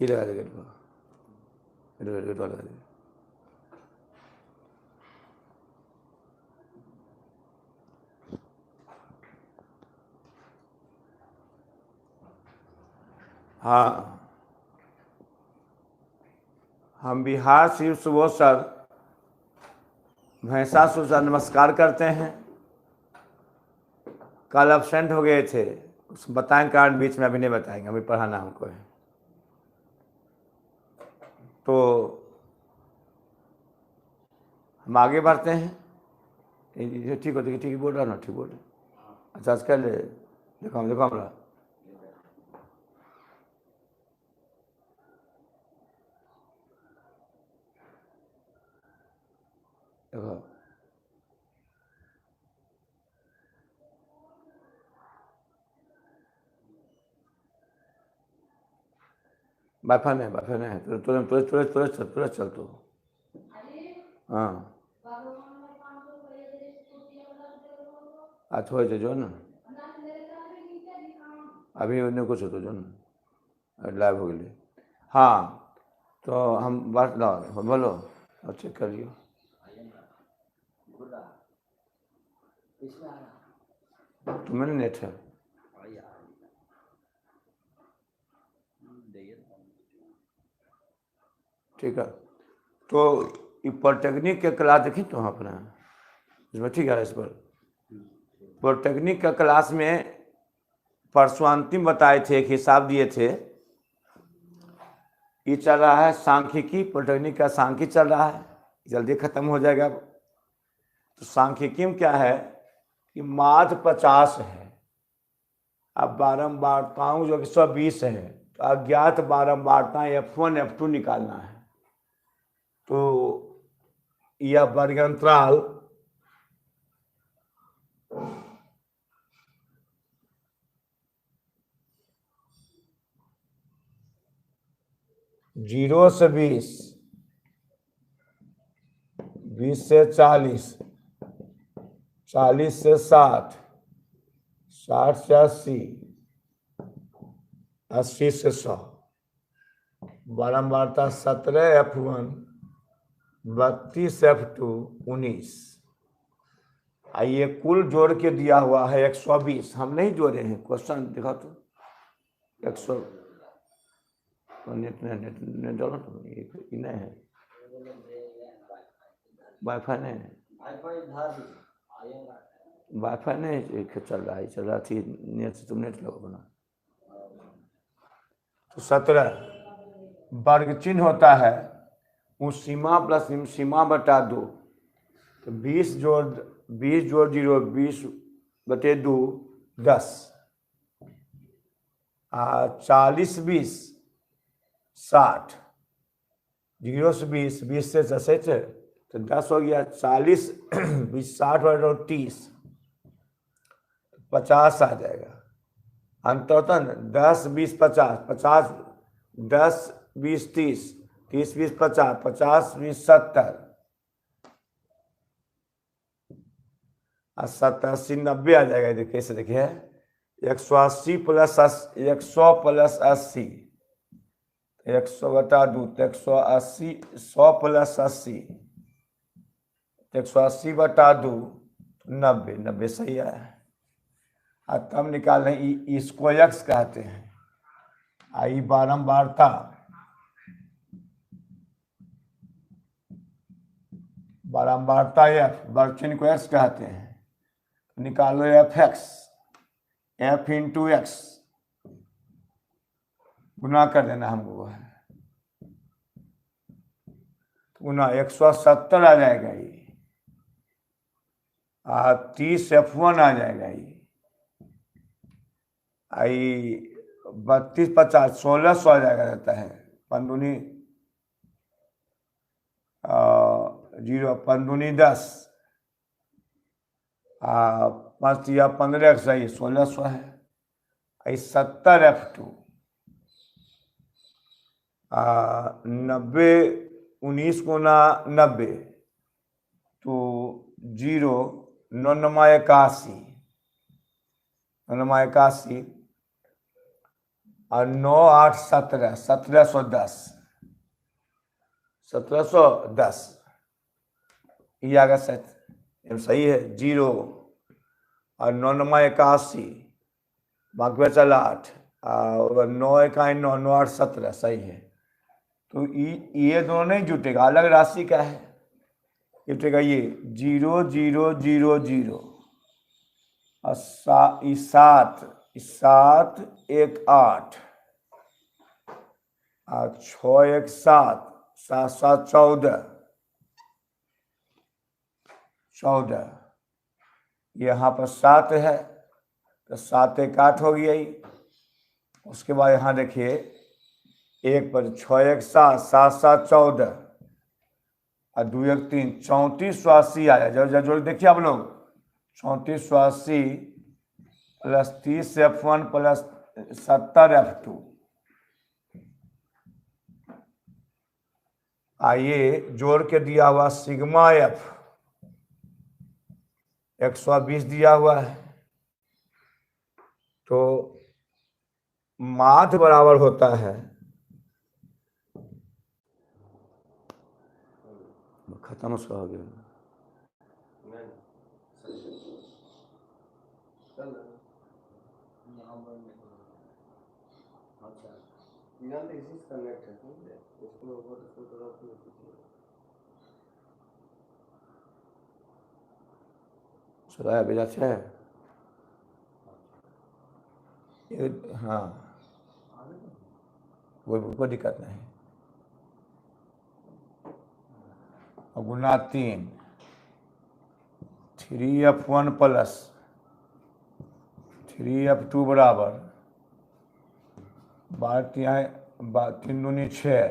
ये लगा देगा गेट लगा देगा। हाँ, हम बिहार शिव सुबोध सर भैंसासुर सर नमस्कार करते हैं। कल एबसेंट हो गए थे, उसको बताएं कारण बीच में, अभी नहीं बताएंगे, अभी पढ़ाना हमको है। तो हम आगे बढ़ते हैं। ये ठीक हो, ठीक बोल रहा ना, ठीक बोल रहा। अच्छा आज कल देखो हमरा देखो वाईफाई नहीं है, तुरंत चल तो। हाँ आज हो जो ना, अभी उन्हें कुछ होतो जो ना लाइव हो गई। हाँ तो हम बात बोलो और चेक कर लियो। तुम्हें नेट है? ठीक है, तो पॉलिटेक्निक के क्लास देखी तो हम अपना इसमें, ठीक है। इस पर पॉलिटेक्निक का क्लास में परसों अंतिम बताए थे, एक हिसाब दिए थे। ये चल रहा है सांख्यिकी, पॉलिटेक्निक का सांख्यिकी चल रहा है, जल्दी खत्म हो जाएगा। तो सांख्यिकी में क्या है कि माध्य 50 है, अब बारंबारताओं जो कि 120 है, तो अज्ञात बारंबारताएं F1 F2 निकालना है। तो यह वर्गंतराल जीरो से 20, 20 से 40, 40 से 60, 60 से 80, 80 से 100, बारंबारता 17 F1, 32 F2, 19। ये कुल जोड़ के दिया हुआ है 120। हम नहीं जोड़े हैं, क्वेश्चन दिखा तो 100 नेट डालो तो नहीं है, वाईफाई नहीं है, वाईफाई नहीं चल रहा थी नेट से, तुम नेट लो अपना। तो 17 वर्ग चिन्ह होता है उस सीमा प्लस सीमा बटा 2, तो 20 जोड़ 0, 20 बटे 2 10, 40 20 60, 0 से 20, 20 से 10 थे तो 10 हो गया, 40 20 60 और 30, 50 आ जाएगा। अंततः 10 20 50, 50 10 20 30, 30 20 50, 50 20 70, 70 80 90 आ जाएगा। देखिए इसे, देखिए 180 प्लस 100 प्लस 80, 100 बटा 2, 180, 100 प्लस 80, 180 बटा 2, 90, 90 सही है। तब निकाल रहे हैं, इसको एक्स कहते हैं। आई बारंबारता एफ, वर्गचिन्ह को एक्स कहते हैं। निकालो F X, F into X, गुना कर देना हमको है, गुना 170 आ जाएगा ये, 30 F1 आ जाएगा ये, आई 32 50 1600 आ जाएगा, रहता है 5 दूनी 0, 5 दूनी 10, 5 या 15 सही 1600 है। आई 70 F2, 90 19 गुना 90 तो 0, 9 9 81, 9 9 81, और 9 8 17, 1710, 1710 ये आ गया सही, सही है। 0 और 9 9 81, बाकी बचा 8 और 9 1 9, 9 8 17 सही है। तो ये दोनों नहीं जुटेगा, अलग राशि का है, जुटेगा ये 0 0 0 0 और 7 7 1 8 और 6 1 7 7 7 14 14, यहाँ पर 7 है तो 7 1 8 हो गया ही। उसके बाद यहाँ देखिए 1 पर 6 1 7 7 7 14 और 2 1 3 34 84 आया। जब जो देखिए आप लोग 34 84 प्लस 30 F1 प्लस 70 F2। आइए जोड़ के दिया हुआ सिग्मा F 120 दिया हुआ है, तो माध्य बराबर होता है, खत्म उसका हो गया। सुराया भेजा है हाँ, कोई दिक्कत नहीं। और गुना 3 3F1 प्लस 3F2 बराबर 3 दूनी 6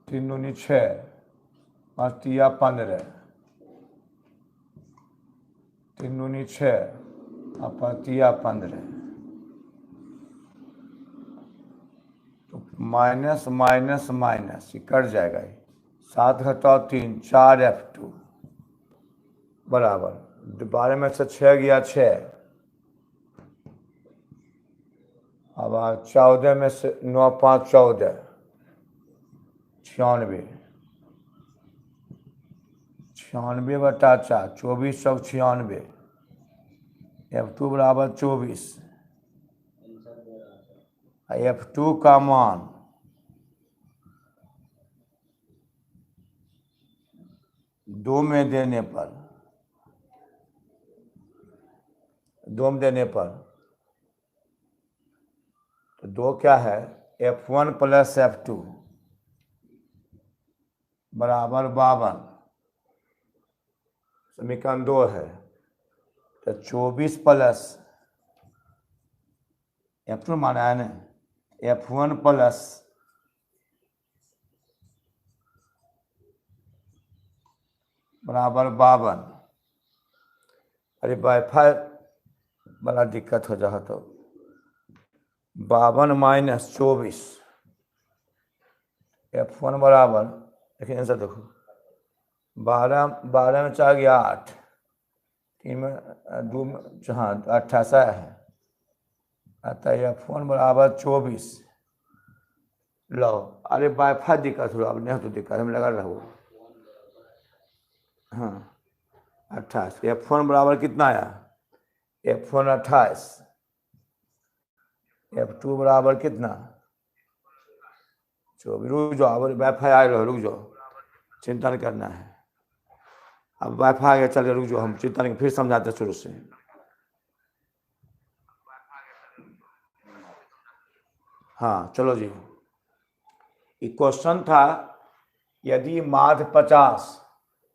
3 दूनी 6 5 तिया 15 3 दूनी 6 और 5 तिया 15, तो माइनस माइनस माइनस कट जाएगा। 7 घटाओ 3 4 F2 बराबर 12 में से 6 गया 6, अब 14 में से 9 5 14 96 96 बटा 4 24 सौ 96 F2 बराबर 24। F2 का मान दो में देने पर तो 2 क्या है F1 प्लस F2 बराबर 52, समीकरण 2 है। तो 24 प्लस F2 माना है ना, F1 प्लस बराबर 52। अरे वाईफाई बड़ा दिक्कत हो जाए तो 52 माइनस 24 F1 बराबर, देखिए आंसर देखो 12 में 4 गया 8, 3 में 2 में हाँ 88 है, अतः F1 बराबर 24। लो अरे वाईफाई दिक्कत हो, अब नहीं हो तो दिक्कत हमें लगा रहो। हाँ 28, F1 बराबर कितना आया F1 28, F2 बराबर कितना 24। रुक जाओ, अब वाईफाई आ रहा, रुक जाओ, चिंता नहीं करना है। अब वाईफाई आ गया, चलिए रुक जाओ, हम चिंता नहीं, फिर समझाते शुरू से। हाँ चलो जी, एक क्वेश्चन था, यदि माध्य 50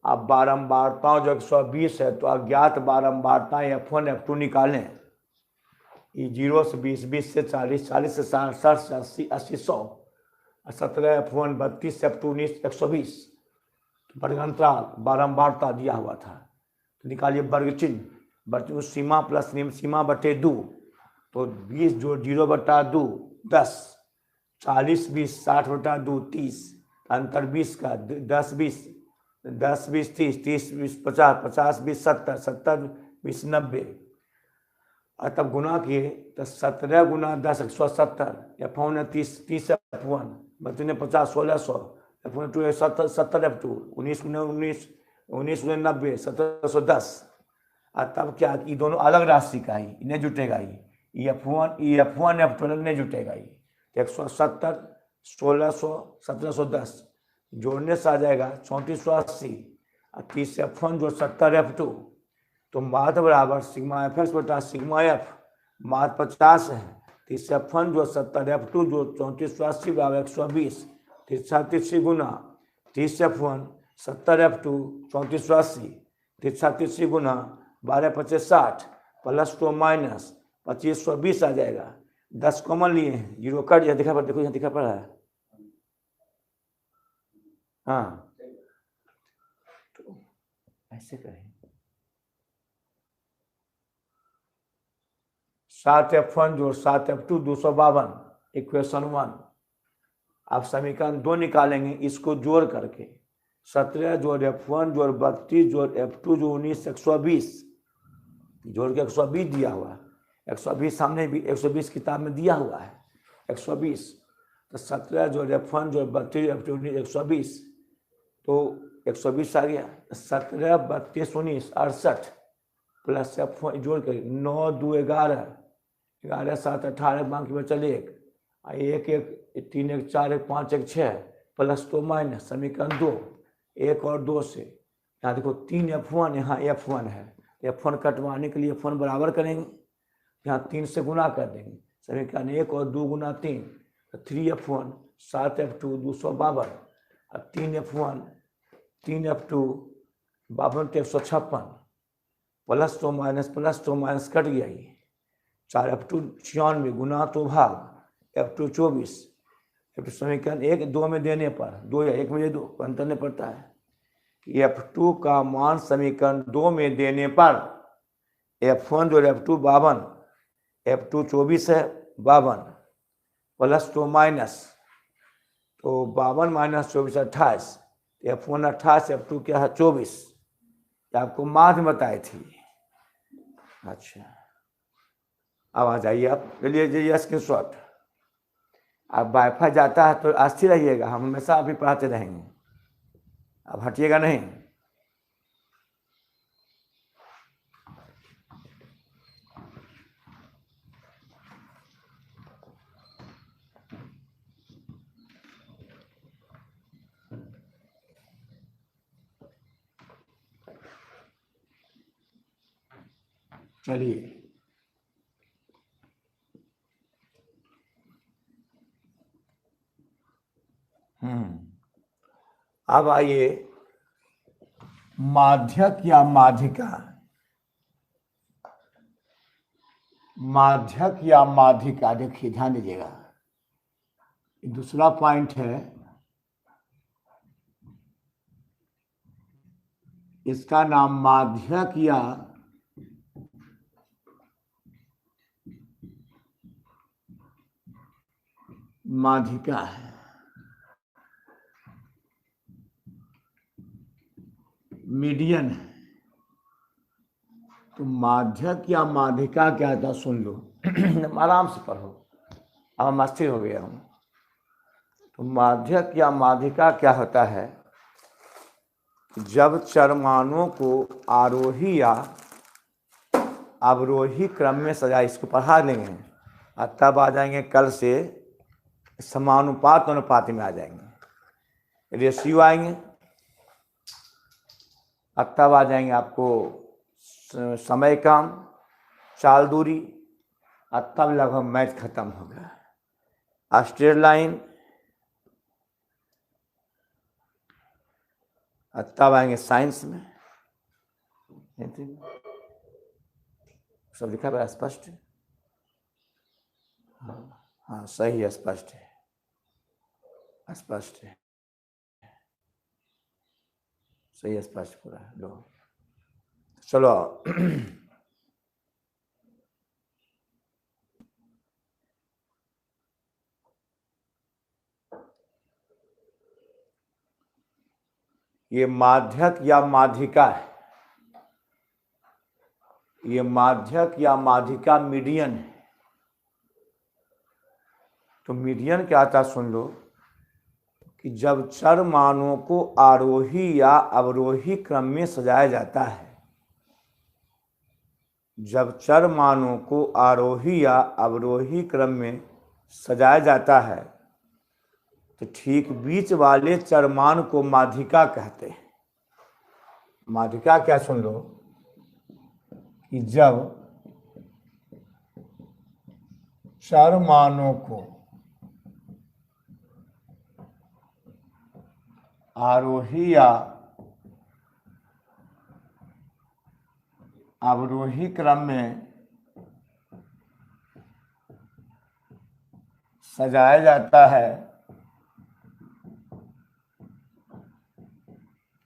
आप बारंबारताओं जो 120 है तो अज्ञात बारंबारताएं F1 F2 निकालें। ये 0 से 20, 20 से 40, 40 से 60, 60 से 80, 80 100, 17 F1, 32 F2, 19 120। वर्गांतराल बारंबारता दिया हुआ था, तो निकालिए वर्ग चिन्ह, सीमा प्लस निम्न सीमा बटे 2, तो 20 जो 0 बटा 2 10, 40 20 60 बटा 2 30, अंतर 20 का 10 20 10 20 30 30 20 50 50 20 70 70 20 90, और तब गुना किए तो 17 गुना 10 170 F1 है 30 F1 बच्चे 50 1600 F2 है 70 F2 19 गुने 90 1710। और तब क्या कि दोनों अलग राशि का ही इन्हें जुटेगा ही F1 F2 नहीं जुटेगा ही 170 1600 1710 जोड़ने से आ जाएगा 3480 और 30 F1 जो 70 F2 तो माध्य बराबर सिग्मा एफ एक्स बटा सिग्मा एफ माध्य 50 है 30 F1 जो 70 F2 जो 3480 बराबर 120 30 गुना 30 F1 70 F2 3480 30 गुना 12 25 60 प्लस टू माइनस 2520 आ जाएगा 10 कॉमन लिए हैं जीरो कट यह दिखा पर देखो यहाँ दिखा पड़ा है। हाँ तो ऐसे करें 7 F1 जोड़ 7 F2 252 इक्वेशन 1। आप समीकरण 2 निकालेंगे इसको जोड़ करके 17 जोड़ F1 जोड़ 32 जोड़ F2 जो 19 120 जोड़ के 120 दिया हुआ है 120 सामने भी 120 किताब में दिया हुआ है 120 तो 17 जोड़ F1 जोड़ 32 F2 120 तो 120 आ गया 17 32 19 68 प्लस F1 जोड़ कर 9 2 11 11 7 18 बाकी में चले 1 1 3 1 4 1 5 1 6 प्लस तो माइनस समीकरण 2 1 और 2 से यहाँ देखो 3 F1 यहाँ F1 है F1 कटवाने के लिए F1 बराबर करेंगे यहाँ 3 से गुना कर देंगे समीकरण 1 और 2 गुना 3 तो 3 F1 7 F2 252 और 3 F1 3 F2 52 156 प्लस तो माइनस कट गया ये 4 F2 96 गुना तो भाग F2 24 F2 समीकरण 1 2 में देने पर 2 या 1 में दे दो अंतर नहीं पड़ता है कि F2 का मान समीकरण 2 में देने पर F1 जो F2 52 F2 24 है 52 प्लस तो माइनस तो 52 माइनस 24 28 F1 28 F2 क्या है 24 आपको माध्य बताई थी। अच्छा अब आ जाइए आप ले लीजिए स्क्रीनशॉट। अब वाईफाई जाता है तो अस्थिर रहिएगा हम हमेशा अभी पढ़ाते रहेंगे अब हटिएगा नहीं। चलिए अब आइए माध्यक या माध्यिका। माध्यक या माध्यिका देखिए ध्यान दीजिएगा दूसरा पॉइंट है इसका नाम माध्यक या माध्यिका है। मीडियन है तो माध्यक या माध्यिका क्या था सुन लो आराम से पढ़ो अब हम अस्थिर हो गया हूँ। तो माध्यक या माध्यिका क्या होता है जब चरमानों को आरोही या अवरोही क्रम में सजा इसको पढ़ा लेंगे और तब आ जाएंगे कल से समानुपात अनुपात में आ जाएंगे रेशियो आएंगे और तब आ जाएंगे आपको समय काम चाल दूरी और तब लगभग मैथ खत्म होगा। स्ट्रेट लाइन और तब आएंगे साइंस में सब लिखा है स्पष्ट है। हाँ सही है स्पष्ट है स्पष्ट है सही स्पष्ट पूरा लो चलो ये माध्यक या माध्यिका है ये माध्यक या माध्यिका मीडियन है। तो मीडियन क्या था सुन लो कि जब चर मानों को आरोही या अवरोही क्रम में सजाया जाता है, जब चर मानों को आरोही या अवरोही क्रम में सजाया जाता है तो ठीक बीच वाले चरमान को माध्यिका कहते हैं। माध्यिका क्या सुन लो कि जब चर मानों को आरोही या अवरोही क्रम में सजाया जाता है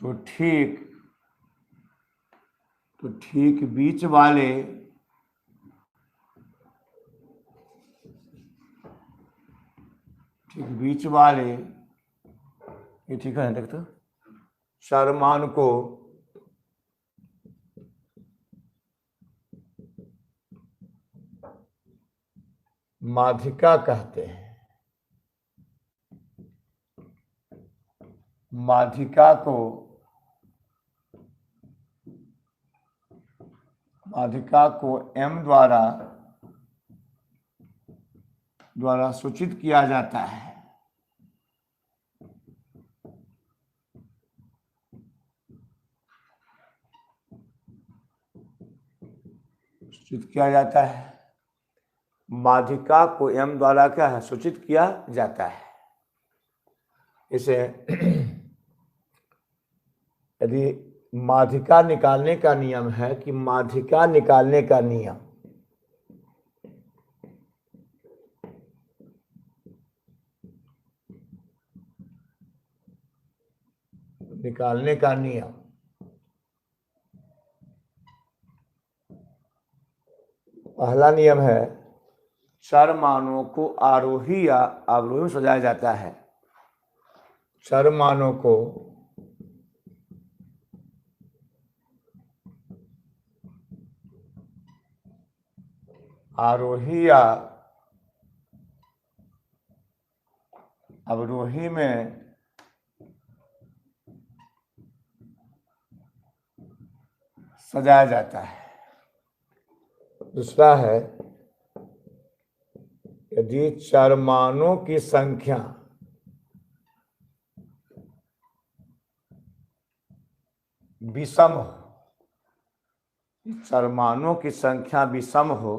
तो ठीक बीच वाले ये ठीक है देखते चरमान को माध्यिका कहते हैं। माध्यिका को m द्वारा सूचित किया जाता है। सूचित किया जाता है, माध्यिका को m द्वारा क्या है सूचित किया जाता है। इसे यदि माध्यिका निकालने का नियम है कि माध्यिका निकालने का नियम पहला नियम है चर मानों को आरोही या अवरोही में सजाया जाता है। चर मानों को आरोही या अवरोही में सजाया जाता है। दूसरा है यदि चरमानों की संख्या विषम हो, चरमानों की संख्या विषम हो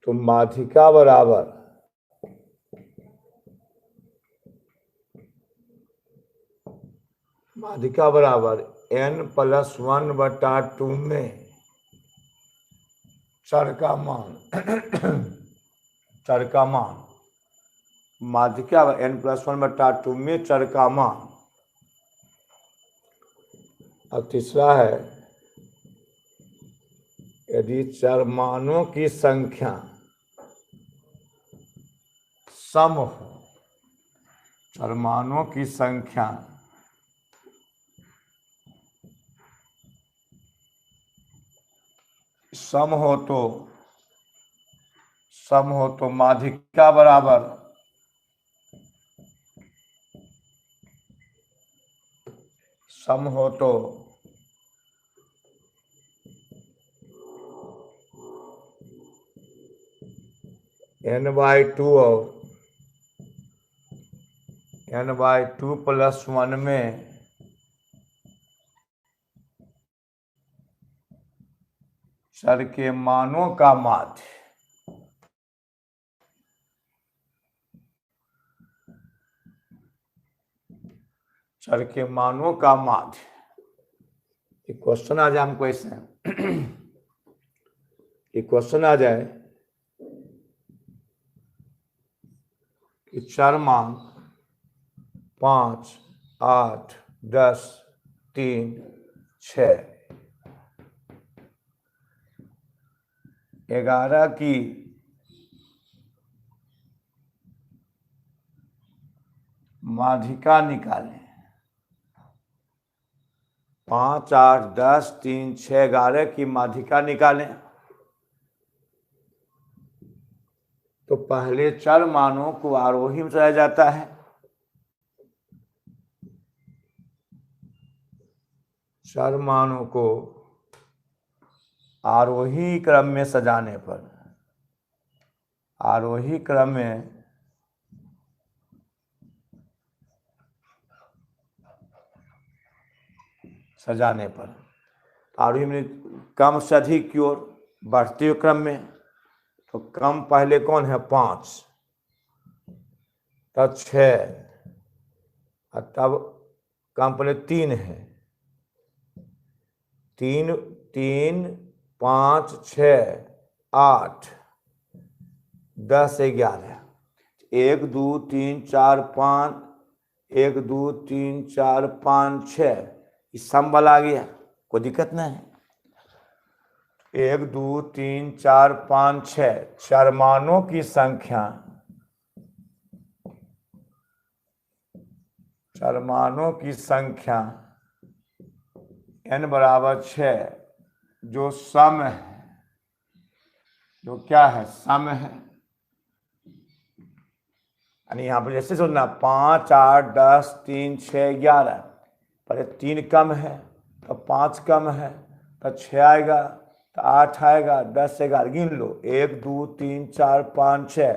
तो माध्यिका बराबर n+1/2 में चर का मान माध्यिका n+1/2 में चर का मान। और तीसरा है यदि चरमानों की संख्या सम हो, चरमानों की संख्या सम हो तो माध्यिका बराबर सम हो तो n/2 और n/2+1 में चर के मानों का माध्य एक क्वेश्चन आ जाए हमको ऐसे एक क्वेश्चन आ जाए कि चर मान 5, 8, 10, 3, 6, 11 की माध्यिका निकालें। 5, 8, 10, 3, 6, 11 की माध्यिका निकालें। तो पहले चर मानों को आरोही में चलाया जाता है। चर मानों को आरोही क्रम में सजाने पर, आरोही क्रम में सजाने पर, आरोही में कम से अधिक की ओर बढ़ते हुए क्रम में। तो कम पहले कौन है? 5, तब 6, और तब कम पहले 3 है। 3, 3, 5, 6, 8, 10, 11, 1, 2, 3, 4, 5, 1, 2, 3, 4, 5, 6, इस सम वाला आ गया, कोई दिक्कत नहीं है। 1, 2, 3, 4, 5, 6 चरमानों की संख्या, चरमानों की संख्या n बराबर 6, जो सम है, जो क्या है? सम है। यानी यहाँ पर जैसे सुनना 5, 8, 10, 3, 6, 11, पहले 3 कम है, तब 5 कम है, तब 6 आएगा, तो 8 आएगा, 10, 11 गिन लो, 1, 2, 3, 4, 5, 6,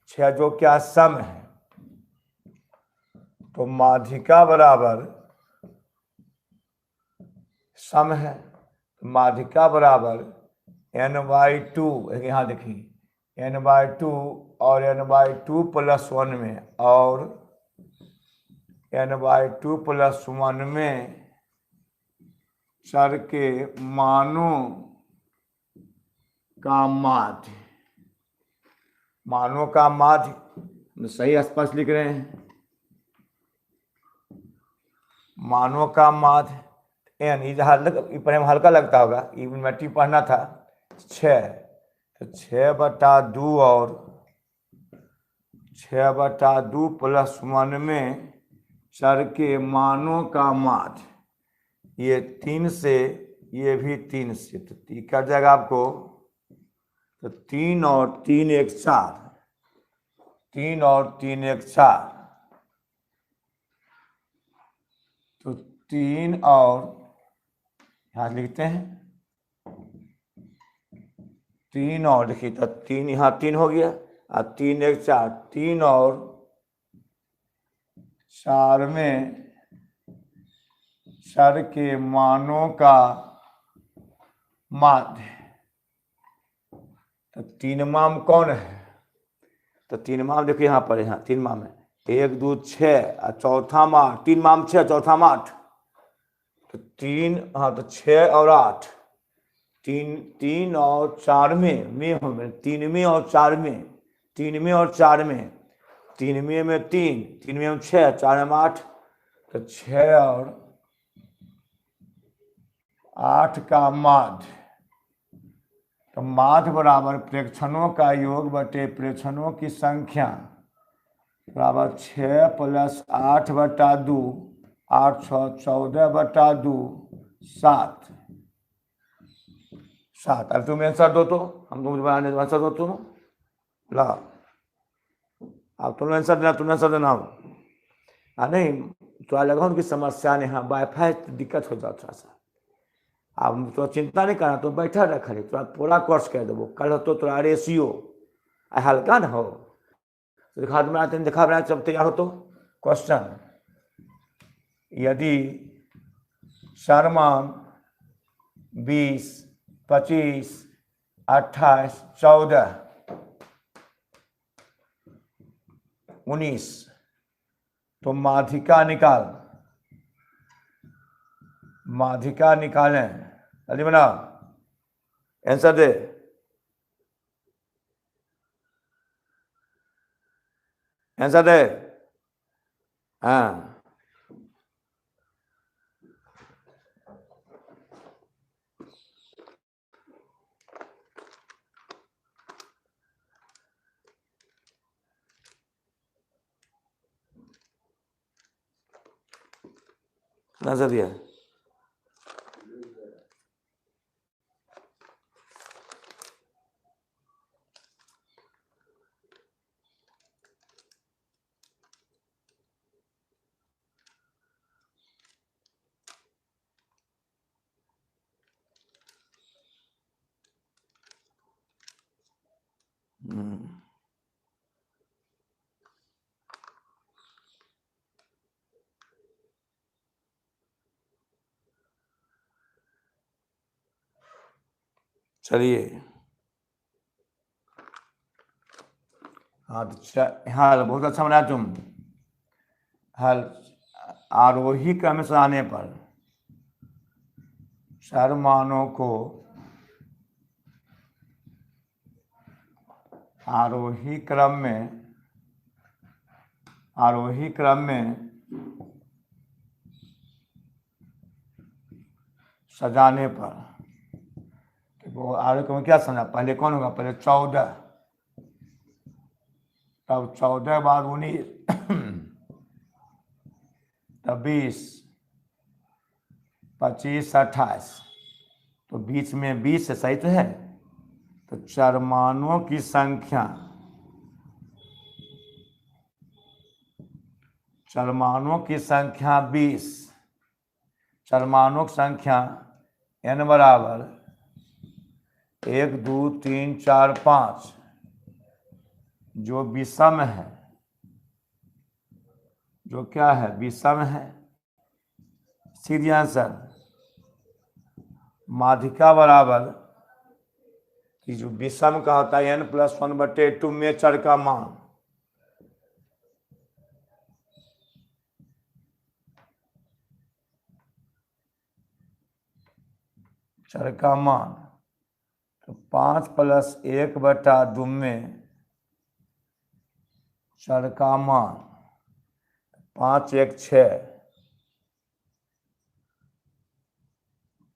6 जो क्या? सम है। तो माध्यिका बराबर सम है, तो माध्यिका बराबर n/2, यहाँ देखिए n/2 और n/2 + 1 में, और n/2 + 1 में चर के मानों का माध्य, मानों का माध्य सही स्पष्ट लिख रहे हैं, मानों का माध्य n, ये हल्का लगता होगा, ये मैट्रिक पढ़ना था। 6, तो 6/2 और 6/2 + 1 में चर के मानों का माध्य, ये 3 से, ये भी 3 से, तो कट जाएगा आपको, तो 3 और 3 1 4, 3 और 3 1 4, तो 3 और यहाँ लिखते हैं 3 और, देखिए तो 3 यहाँ 3 हो गया, और 3 1 4, 3 और 4 में चर के मानों का माध्य, तो 3 माम कौन है? तो 3 माम देखिए यहाँ पर, यहाँ 3 माम है, 1, 2, 6 और चौथा माम, 3 माम 6, चौथा माम 8, तो 3, हाँ तो 6 और 8, 3 और 4 में हो गए, 3 में और 4 में, 3 में और 4 में, 3 में 3, 3 में 6, 4 में 8, तो 6 और 8 का माध्य, तो माध्य बराबर प्रेक्षणों का योग बटे प्रेक्षणों की संख्या बराबर 6 + 8/2, 8 6 14/2, 7। अब तुम आंसर दो, तो हम तुम आंसर दो, तुम ला, अब तुम आंसर देना, तुमने आंसर देना। नहीं तो लगा उनकी समस्या नहीं, हाँ वाईफाई दिक्कत हो जाता थोड़ा सा। अब तो चिंता नहीं करना, तो बैठा रखा रही, थोड़ा पूरा कोर्स कर देवो, कल हो तो थोड़ा रेशियो हल्का ना हो, तो दिखा बनाते हैं, दिखा बना जब तैयार हो तो क्वेश्चन, यदि शर्मान 20, 25, 28, 14, 19, तो माध्यिका निकाल, माध्यिका निकालें, जल्दी बनाओ, आंसर दे। आंसर दे, हाँ आंसर दिया। चलिए, हाँ तो हल बहुत अच्छा बनाया तुम। हल आरोही क्रम से आने पर चर मानों को आरोही क्रम में सजाने पर, वो आरोही क्रम में क्या समझा, पहले कौन होगा, पहले 14, तब 14 बाद 19, तब 20, 25, 28, तो बीच में 20 से सही तो है। तो चरमानों की संख्या, चरमानों की संख्या 20, चरमानों की संख्या n बराबर 1 2 3 4 5, जो विषम है, जो क्या है, विषम है। सीधी आंसर माध्यिका बराबर कि जो विषम का होता है n+1/2 में चर का मान, चर का मान, तो 5 + 1/2 में चर का मान 5 1 6,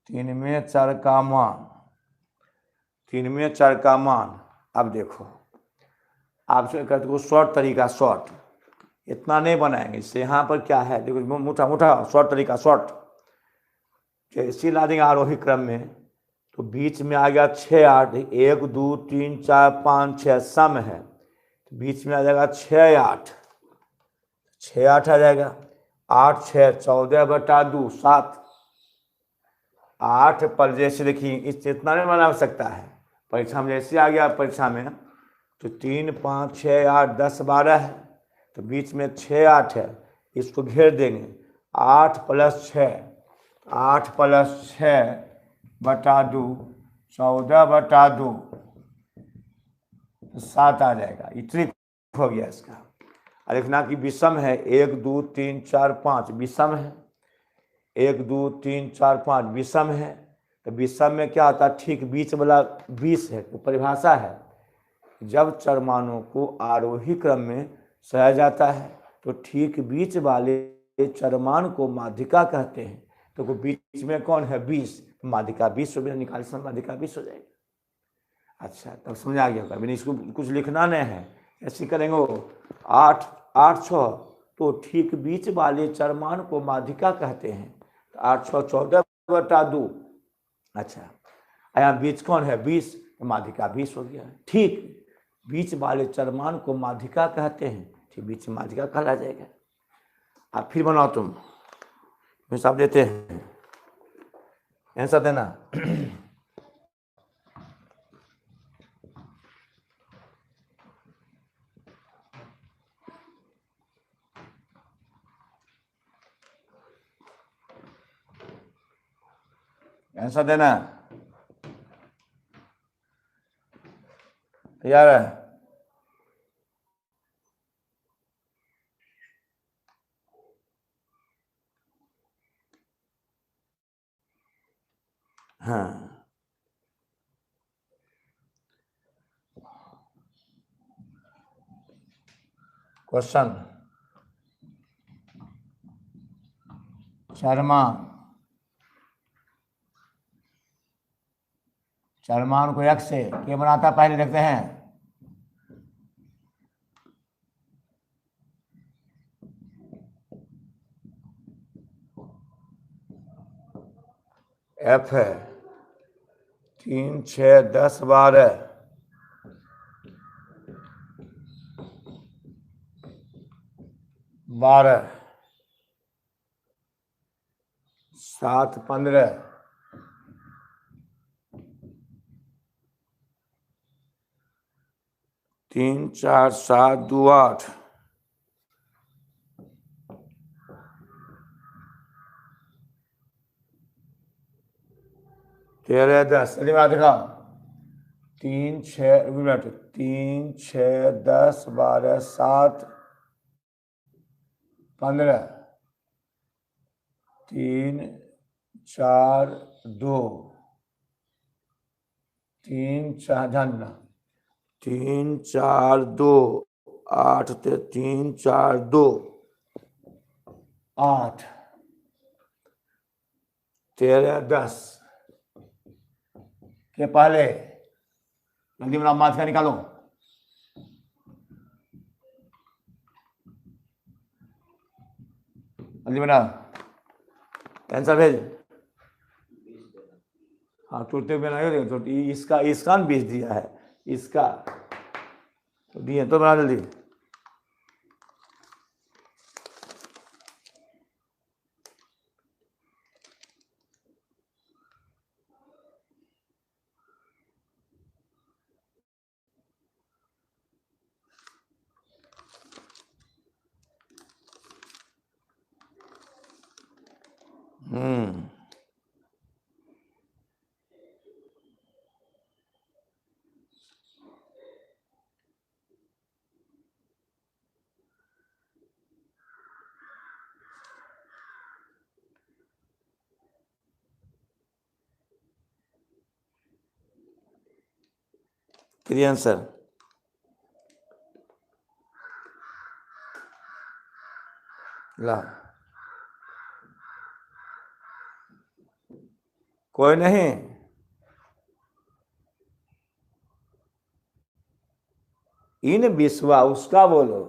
3 में चर का मान, 3 में चर का मान। अब देखो आपसे कहते हो शॉर्ट तरीका, शॉर्ट इतना नहीं बनाएंगे, इससे यहाँ पर क्या है, देखो मोटा मोटा शॉर्ट तरीका, शॉर्ट जैसे ला देंगे आरोही क्रम में, तो बीच में आ गया 6 8, 1 2 3 4 5 6 सम है, तो बीच में आ जाएगा 6 8, 6 8 आ जाएगा, 8 6 14/2 7, 8 पर जैसे देखिए इस इतना नहीं बना सकता है, परीक्षा में जैसे आ गया परीक्षा में, तो 3 5 6 8 10 12 है, तो बीच में 6 8 है, इसको घेर देंगे, 8 + 6, 8 + 6/2 14/2, 7 आ जाएगा। इतनी हो गया इसका। और लिखना कि विषम है, 1 2 3 4 5 विषम है, 1 2 3 4 5 विषम है, तो विषम में क्या होता है, ठीक बीच वाला 20 है, तो परिभाषा है जब चरमानों को आरोही क्रम में सजाया जाता है तो ठीक बीच वाले चरमान को माध्यिका कहते हैं। तो बीच में कौन है, 20, माध्यिका 20 रुपये निकाल, माध्यिका 20 हो जाएगी। अच्छा, तब समझ आ गया होगा, मैंने इसको कुछ लिखना नहीं है, ऐसे करेंगे 8 8 6, तो ठीक बीच वाले चरमान को माध्यिका कहते हैं, तो 8 6 14/2। अच्छा, यहाँ बीच कौन है, 20, तो माध्यिका 20 हो गया। ठीक बीच वाले चरमान को माध्यिका कहते हैं, ठीक बीच में माध्यिका कहला जाएगा। आप फिर बनाओ, तुम हिसाब देते हैं, आंसर देना। आंसर देना, तैयार है? हाँ, क्वेश्चन, चरमान को x से क्या बनाता है, पहले देखते हैं। f है 3 6 10 12, 12 7 15, 3 4 7 2 8 13 10 जल्दी बना दिखाओ। 3 6 मिनट 3 6 10 12 7 15 3 4 2 3 4 जानना 3 4 2 8 3 4 2 8 13 10 के पहले जल्दी मेरा माथ का निकालो। जल्दी मेरा आंसर भेज। हाँ टूटते हुए नहीं तो इसका इसका 20 दिया है, इसका तो दिए तो बना जल्दी। Clear answer. ला कोई नहीं, इन विश्वा उसका बोलो।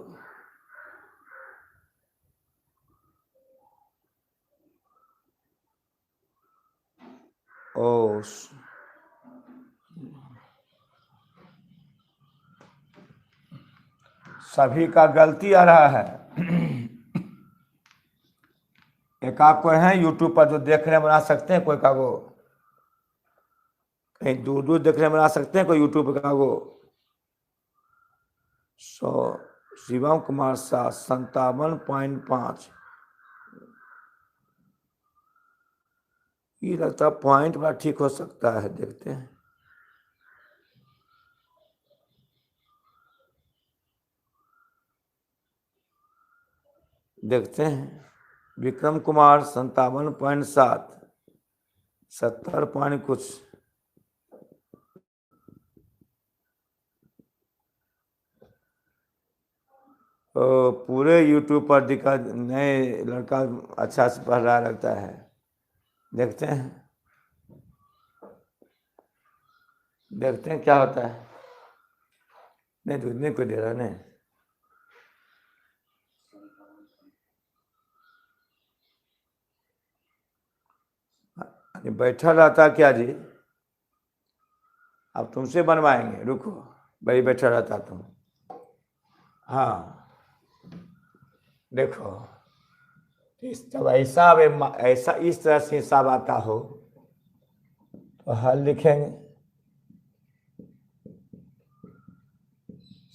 ओ सभी का गलती आ रहा है। एक आप कोई है यूट्यूब पर जो देख रहे बना सकते हैं, कोई का वो कहीं दूर दूर देख रहे बना सकते हैं, कोई यूट्यूब का वो। शिवम कुमार शाह 57.5 ये लगता है पॉइंट बड़ा ठीक हो सकता है, देखते हैं। देखते हैं विक्रम कुमार 57.7 70 पॉइंट कुछ। पूरे यूट्यूब पर दिखा नए लड़का अच्छा से पढ़ रहा लगता है, देखते हैं देखते हैं क्या होता है। नहीं दूध नहीं कोई दे रहा नहीं। बैठा रहता क्या जी, अब तुमसे बनवाएंगे, रुको भाई बैठा रहता तुम। हाँ देखो इस जब ऐसा इस तरह से हिसाब आता हो तो हल लिखेंगे।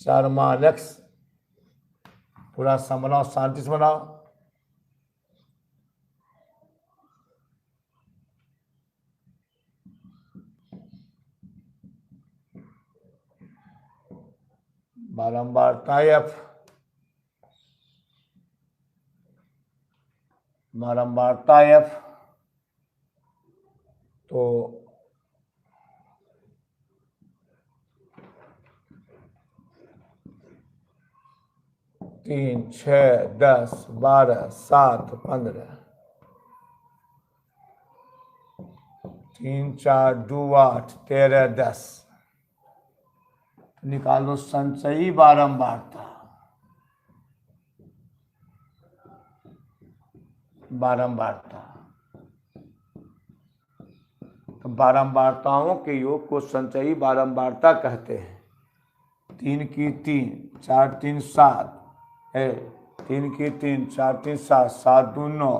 4 मानक पूरा सम बनाओ, शांति से बनाओ। बारंबारता एफ, बारंबारता एफ तो 3 6 10 12 7 15 3 4 2 8 13 10 निकालो संचयी बारंबारता। बारंबारता तो बारंबारताओं के योग को संचयी बारंबारता कहते हैं। 3 की 3 4 3 7 है, 3 की 3 4 3 7 7 2 9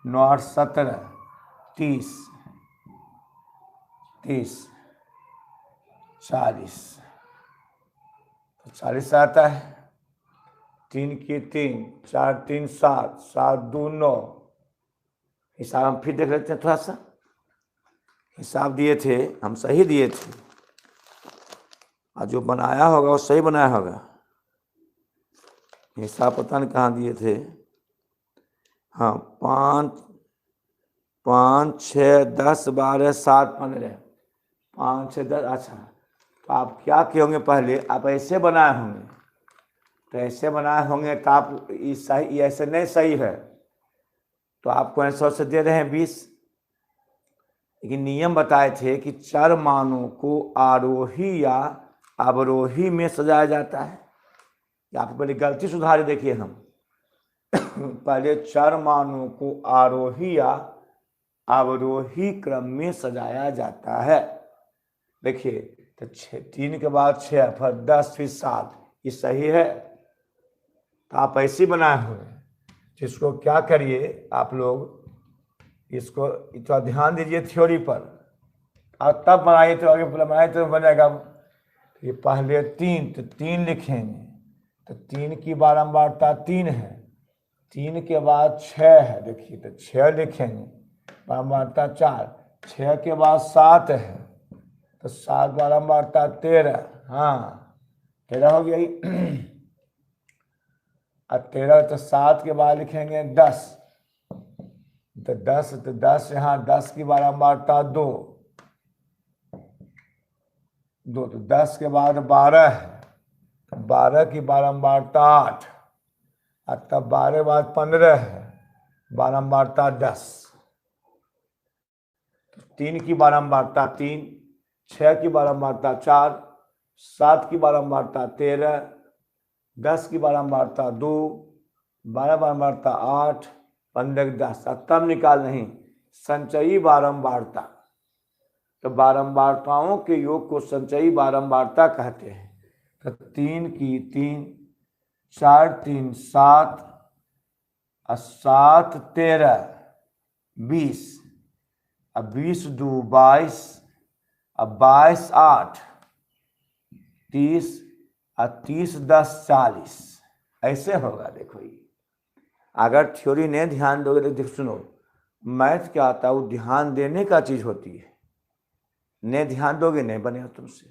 9 8 17 30 30 40 40 आता है, 3 की 3, 4 3 7, 7 2 9। हिसाब हम फिर देख लेते हैं, थोड़ा सा हिसाब दिए थे हम, सही दिए थे, और जो बनाया होगा वो सही बनाया होगा। हिसाब पता नहीं कहाँ दिए थे। हाँ, 5 5 6 10 12 7 15, 5 6 10। अच्छा, तो आप क्या किए होंगे, पहले आप ऐसे बनाए होंगे, तो ऐसे बनाए होंगे तो आप सही, ऐसे नहीं सही है, तो आपको आंसर से दे रहे हैं 20। लेकिन नियम बताए थे कि चर मानों को आरोही या अवरोही में सजाया जाता है। आप पहले गलती सुधारे, देखिए हम पहले चर मानों को आरोही या अवरोही क्रम में सजाया जाता है। देखिए, तो 3 के बाद 6, फिर 10, फिर 7, ये सही है। तो आप ऐसे बनाए हुए, जिसको क्या करिए आप लोग, इसको थोड़ा ध्यान दीजिए थ्योरी पर, और तब बनाइए तो आगे बनाए तो बनेगा। ये पहले 3, तो 3 लिखेंगे, तो 3 की बारंबारता 3 है। 3 के बाद 6 है, देखिए तो 6 लिखेंगे, बारंबारता 4। 6 के बाद 7 है, तो 7 बारंबारता 13। हाँ, 13 हो गई। और 13, तो 7 के बाद लिखेंगे 10, तो 10, तो 10 यहाँ, 10 की बारंबारता 2, तो 10 के बाद 12 है, 12 की बारंबारता 8, और तब 12 के बाद 15 है, बारंबारता 10। 3 की बारंबारता 3, 6 की बारंबारता 4, 7 की बारंबारता 13, 10 की बारंबारता 2, 12 बारंबारता 8, 15 10। तब निकाल नहीं संचयी बारंबारता, तो बारंबारताओं के योग को संचयी बारंबारता कहते हैं। तो 3 की 3, 4 3 7, 7 13 20, अब 20 2 22, अब 22 8 30, और 30 10 40। ऐसे होगा। देखो, ये अगर थ्योरी नहीं ध्यान दोगे तो देख, सुनो, मैथ क्या आता है, वो ध्यान देने का चीज होती है, नहीं ध्यान दोगे नहीं बनेगा तुमसे।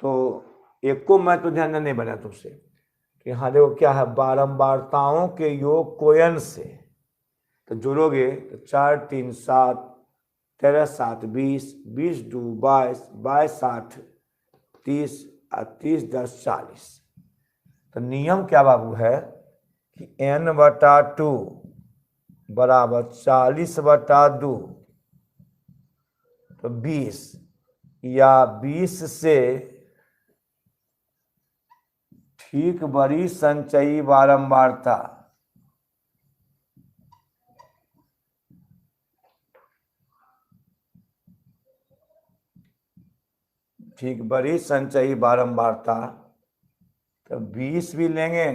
तो एक को मैं तो ध्यान नहीं बना तुमसे कि हाँ देखो क्या है, बारंबारताओं के योग को n से, तो जोड़ोगे तो 4 3 7, 13 7 20, 20 2 22, 22 8 30, और 30 10 40। तो नियम क्या बाबू है कि n/2 बराबर 40/2, तो 20 या 20 से ठीक बड़ी संचयी बारंबारता, ठीक बड़ी संचयी बारंबारता, तो 20 भी लेंगे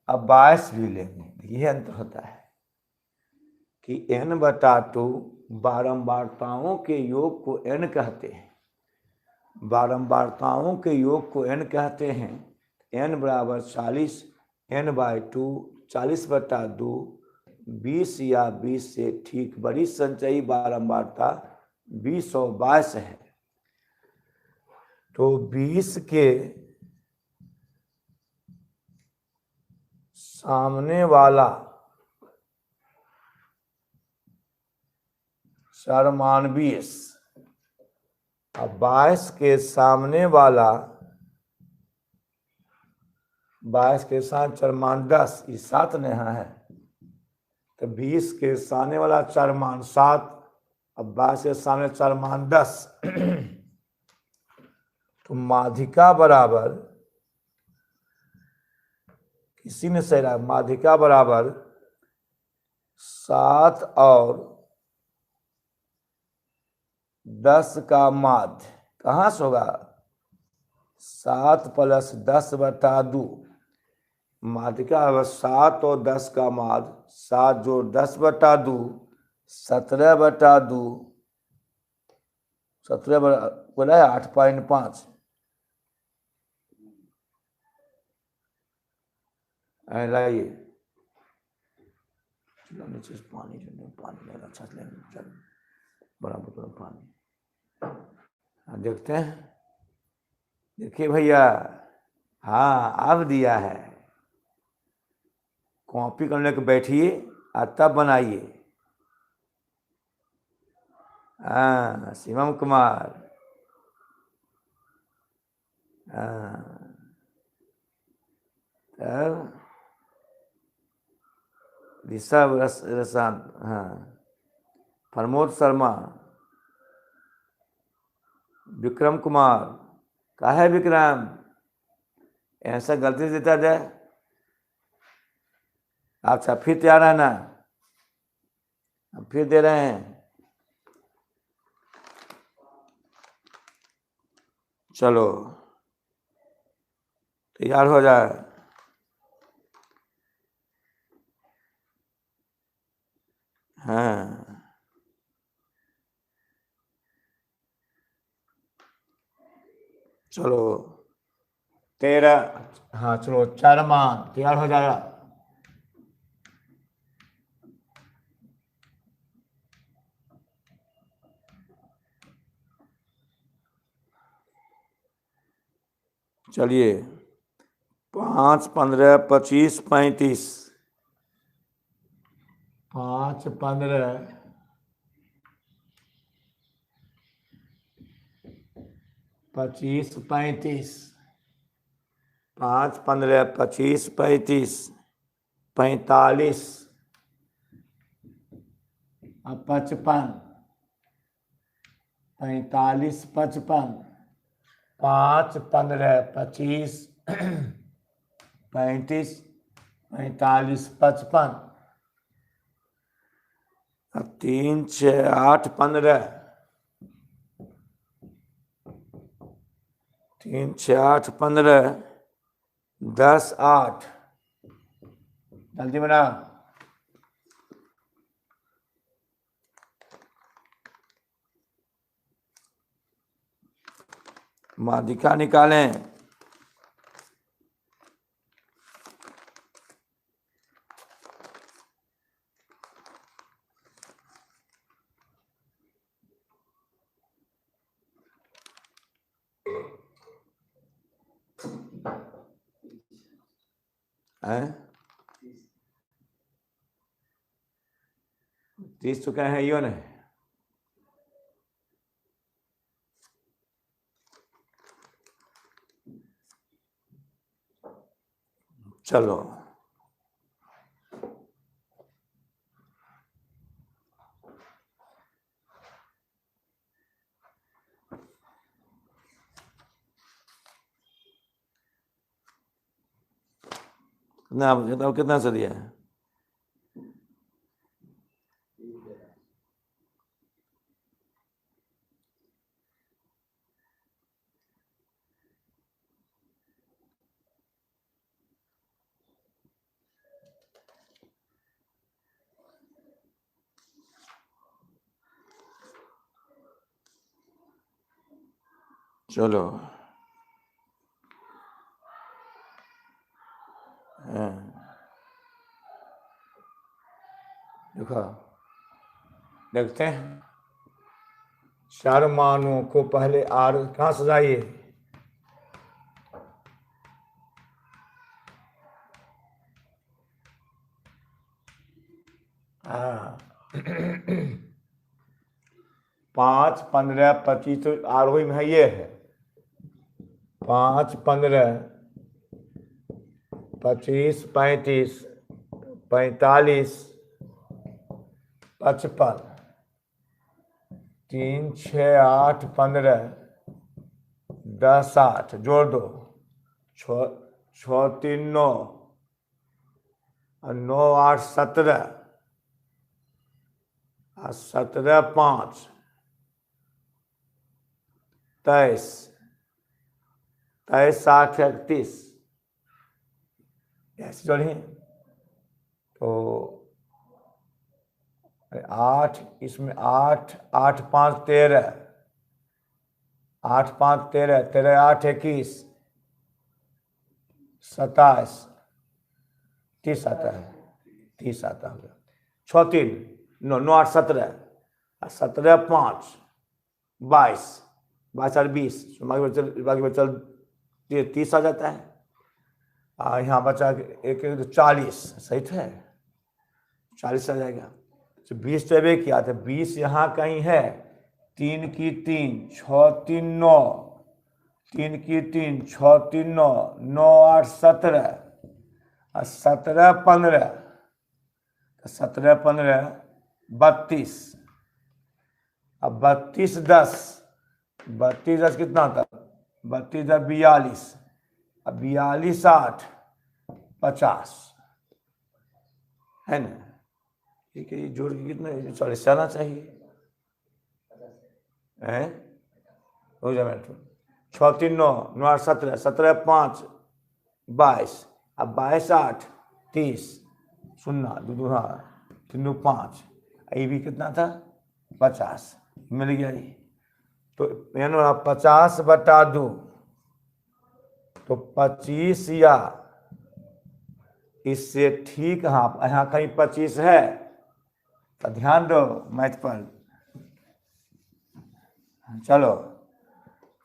अब 22 भी लेंगे। यह अंतर होता है कि n/2 बारंबारताओं के योग को n कहते हैं, बारंबारताओं के योग को n कहते हैं। n बराबर 40, n/2 40/2, 20 या 20 से ठीक बड़ी संचयी बारंबारता 20 और 22 है। तो 20 के सामने वाला चरमान 20, और 22 के सामने वाला, 22 के साथ चरमान 10, ये 7 यहाँ है, तो 20 के सामने वाला चरमान 7, अब 22 के सामने चरमान 10। तो माध्यिका बराबर, किसी ने सही रहा, माध्यिका बराबर 7 और 10 का माध्य कहाँ से होगा, 7 + 10/2, माध्यिका 7 और 10 का माध्य, 7 जोड़ 10/2, 17/2, 17 बोला है 8.5, लाइए, चलो नीचे से पानी पानी लेना, अच्छा ले चल बड़ा बोतल पानी। देखते हैं, देखिए भैया, हाँ अब दिया है। कॉपी करने के बैठिए और तब बनाइए। हाँ शिवम कुमार, हाँ तब ऋषभ रसांत, हाँ प्रमोद शर्मा, विक्रम कुमार, का है विक्रम, ऐसा गलती से देता जाए। अच्छा फिर तैयार है ना, फिर दे रहे हैं। चलो तैयार हो जाए। हाँ चलो 13, हाँ चलो चरमा तैयार हो जाएगा। चलिए 5, 15, 25, 35, 5, 15, 25, 35, 5, 15, 25, 35, 45 और 55, 45, 55, 5, 15, 25, 35, 45, 55, 3, 6, 8, 15, 3, 6, 8, 15, 10, 8, जल्दी बना। माध्यिका निकालें। हैं 30 तो क्या है यो ने। चलो कितना बताओ, कितना से दिया है। चलो देखो, देखते हैं चार मानों को पहले आर कहाँ सजाइए। हाँ 5, 15, 25 तो आरोही में है, ये है 5, 15, 25, 35, 45, 55, 3, 6, 8, 15, 10, 8 जोड़ दो, 6, 3, 9 और 9, 8, 17 और 17, 5, 23, 23, 7, 31 ऐसे जोड़िए तो 8, इसमें 8, 8, 5, 13, 8, 5, 13, 13, 8, 21, 27, 30 आता है, 30 आता है। 6 3 9 9 8 17, 17 5 22, 22 और 20, बाकी बचल 30 आ जाता है। यहाँ बचा एक 40, सही थे, 40 आ जाएगा। तो 20 तो अबे किया था, 20 यहाँ कहीं है, 3 की 3 6 3 9, 3 की 3 6 3 9, 9 8 17, और 17 15, 17 15 32, अब 32 10, 32 10 कितना था, 32 10 42, अब 42 8 50 है ना। ठीक है, ये जोड़ के कितना 40 आना चाहिए है, हो जाए। 6 3 9 9 8 17, 17 5 22, अब 22 8 30, 0 2 2 हाँ 3 2 5, ये भी कितना था 50, मिल गया ये। तो 50 बटा 2, तो 25 या इससे ठीक, हाँ यहाँ कहीं 25 है, तो ध्यान दो मैथ पर। चलो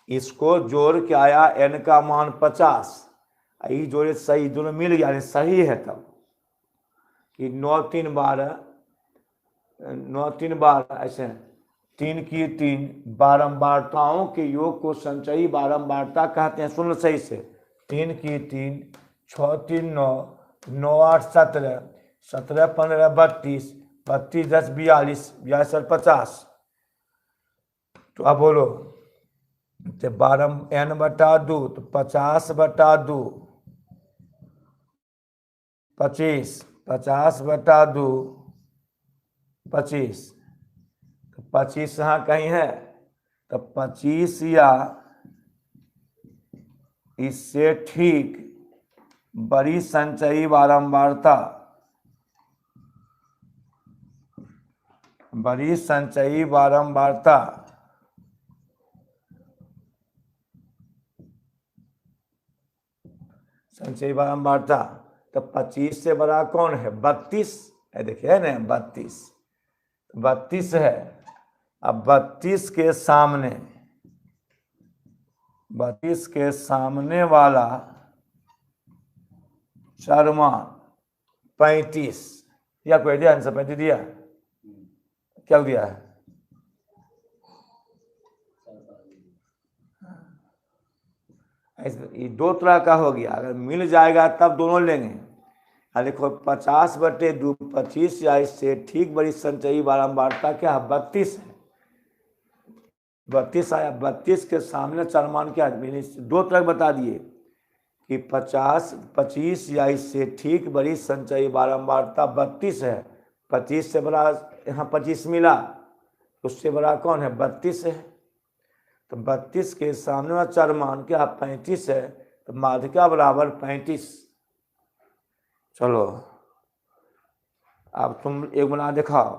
इसको जोड़ के आया n का मान 50, ये जोड़े सही, दोनों मिल गया, सही है। तब कि 9 3 12, 9 3 12 ऐसे 3 की 3 बारंबारताओं के योग को संचयी बारंबारता कहते हैं। सुन लो सही से, 3 की 3 6 3 9 9 8 17, 17 15 32, 32 10 42, 42 और 50। तो अब बोलो, तो 12 n बटा 2, तो 50 बटा 2 25, 50 बटा 2 25, तो 25 यहाँ कहीं है, तो 25 या इससे ठीक बड़ी संचयी बारंबारता, बड़ी संचयी बारंबारता संचयी बारंबारता, तो 25 से बड़ा कौन है 32 है, देखिए है ना 32, 32 है। अब 32 के सामने, 32 के सामने वाला चरमान 35, या कोई दिया आंसर 35 दिया, क्या दिया है, ये दो तरह का हो गया। अगर मिल जाएगा तब दोनों लेंगे। देखो 50 बटे 2 25, या इससे ठीक बड़ी संचयी बारंबारता क्या है 32 है, 32 आया। 32 के सामने चरमान क्या है, दो तरह बता दिए कि 50 25 या इससे ठीक बड़ी संचयी बारंबारता 32 है। 25 से बड़ा यहाँ 25 मिला, उससे बड़ा कौन है 32 है। तो 32 के सामने वाला चरमान क्या 35 है, तो माध्य क्या बराबर 35। चलो अब तुम एक बना दिखाओ,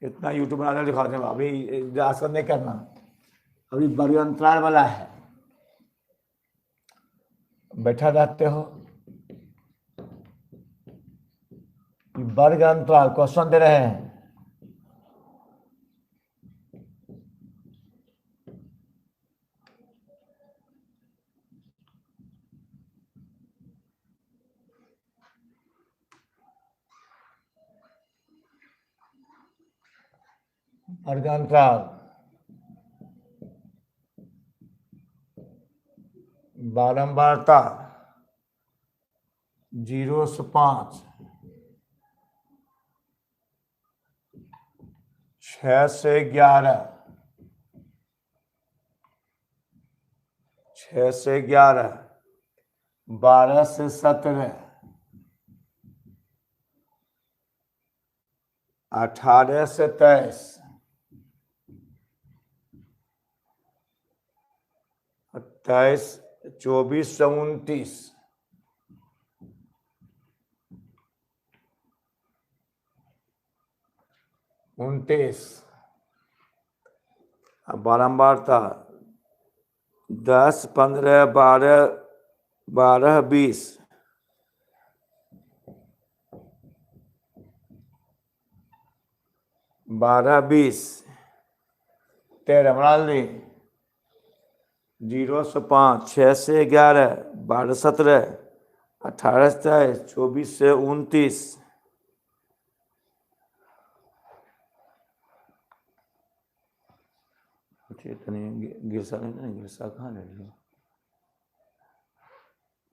इतना यूट्यूब बनाने दिखाते हो, अभी आसन नहीं करना, अभी वर्ग अंतराल वाला है, बैठा रहते हो। वर्ग अंतराल क्वेश्चन दे रहे हैं, वर्ग अंतराल बारंबारता 0 से 5, 6 से 11, 6 से 11, 12 से 17, 18 से 23, 23 24 से 29, 29, बारंबारता 10 15 12 12 20, 12 20 13 बना ली। 0 से 5, 6 से 11, 12 17, 18 से 23, 24 से 29। गिरसा नहीं ना, गिरसा कहाँ ले लिया?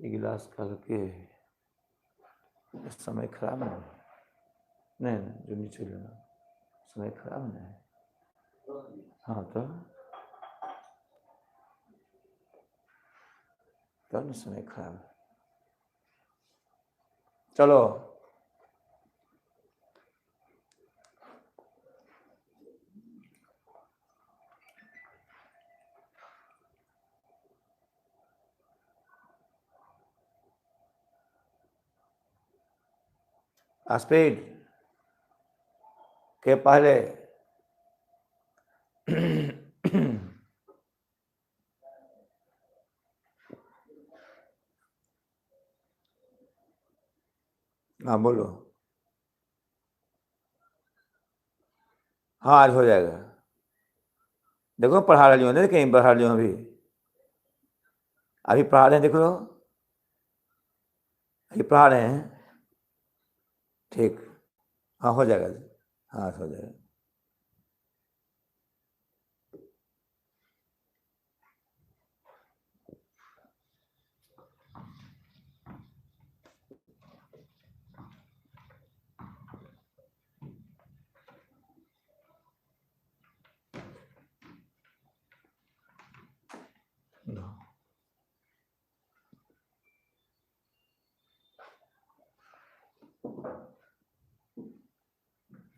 गिलास का के समय खराब है। नहीं जो नीचे लेना समय खराब नहीं है। हाँ तो नहीं समय खराब। चलो स्पीड के पहले हाँ बोलो। हाँ आज हो जाएगा। देखो पढ़ा रही हूँ, कहीं पढ़ा रही हूँ अभी पढ़ा रहे हैं, देख लो अभी पढ़ा रहे हैं। ठीक, हाँ हो जाएगा। हाँ हो जाएगा।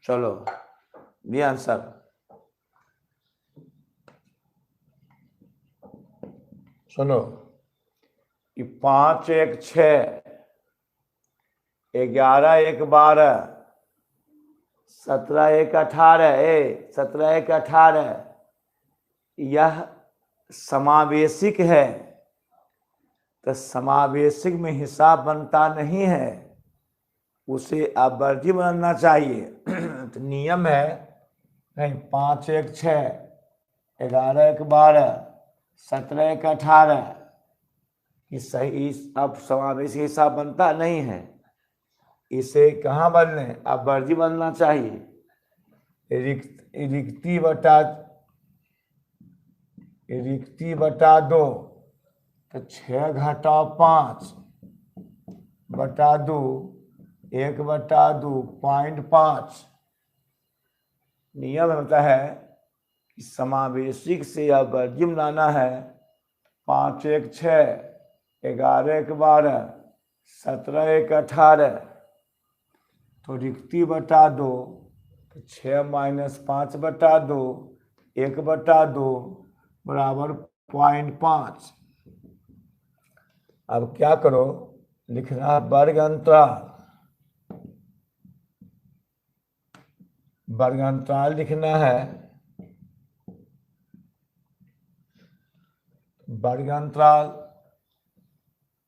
चलो ये आंसर। सुनो, 5 1 6, 11 1 12, 17 1 18, 17 1 18 यह समावेशिक है, तो समावेशिक में हिसाब बनता नहीं है, उसे अवर्जी बनना चाहिए। तो नियम है नहीं, 5 1 6, 11 1 12, 17 1 18 कि सही अब समावेशी हिसाब बनता नहीं है, इसे कहाँ बनने अवर्जी बनना चाहिए। रिक्ति बटा 2, तो 6 घटाओ 5 बटा 2, 1 बटा 2 0.5। नियम होता है कि समावेशिक से अवर्जी बनाना है। 5 1 6, 11 1 12, 17 1 18, तो रिक्ति बटा 2, तो 6 - 5 बटा 2, 1 बटा 2 बराबर 0.5। अब क्या करो, लिखना वर्ग अंतराल लिखना है। वर्ग अंतराल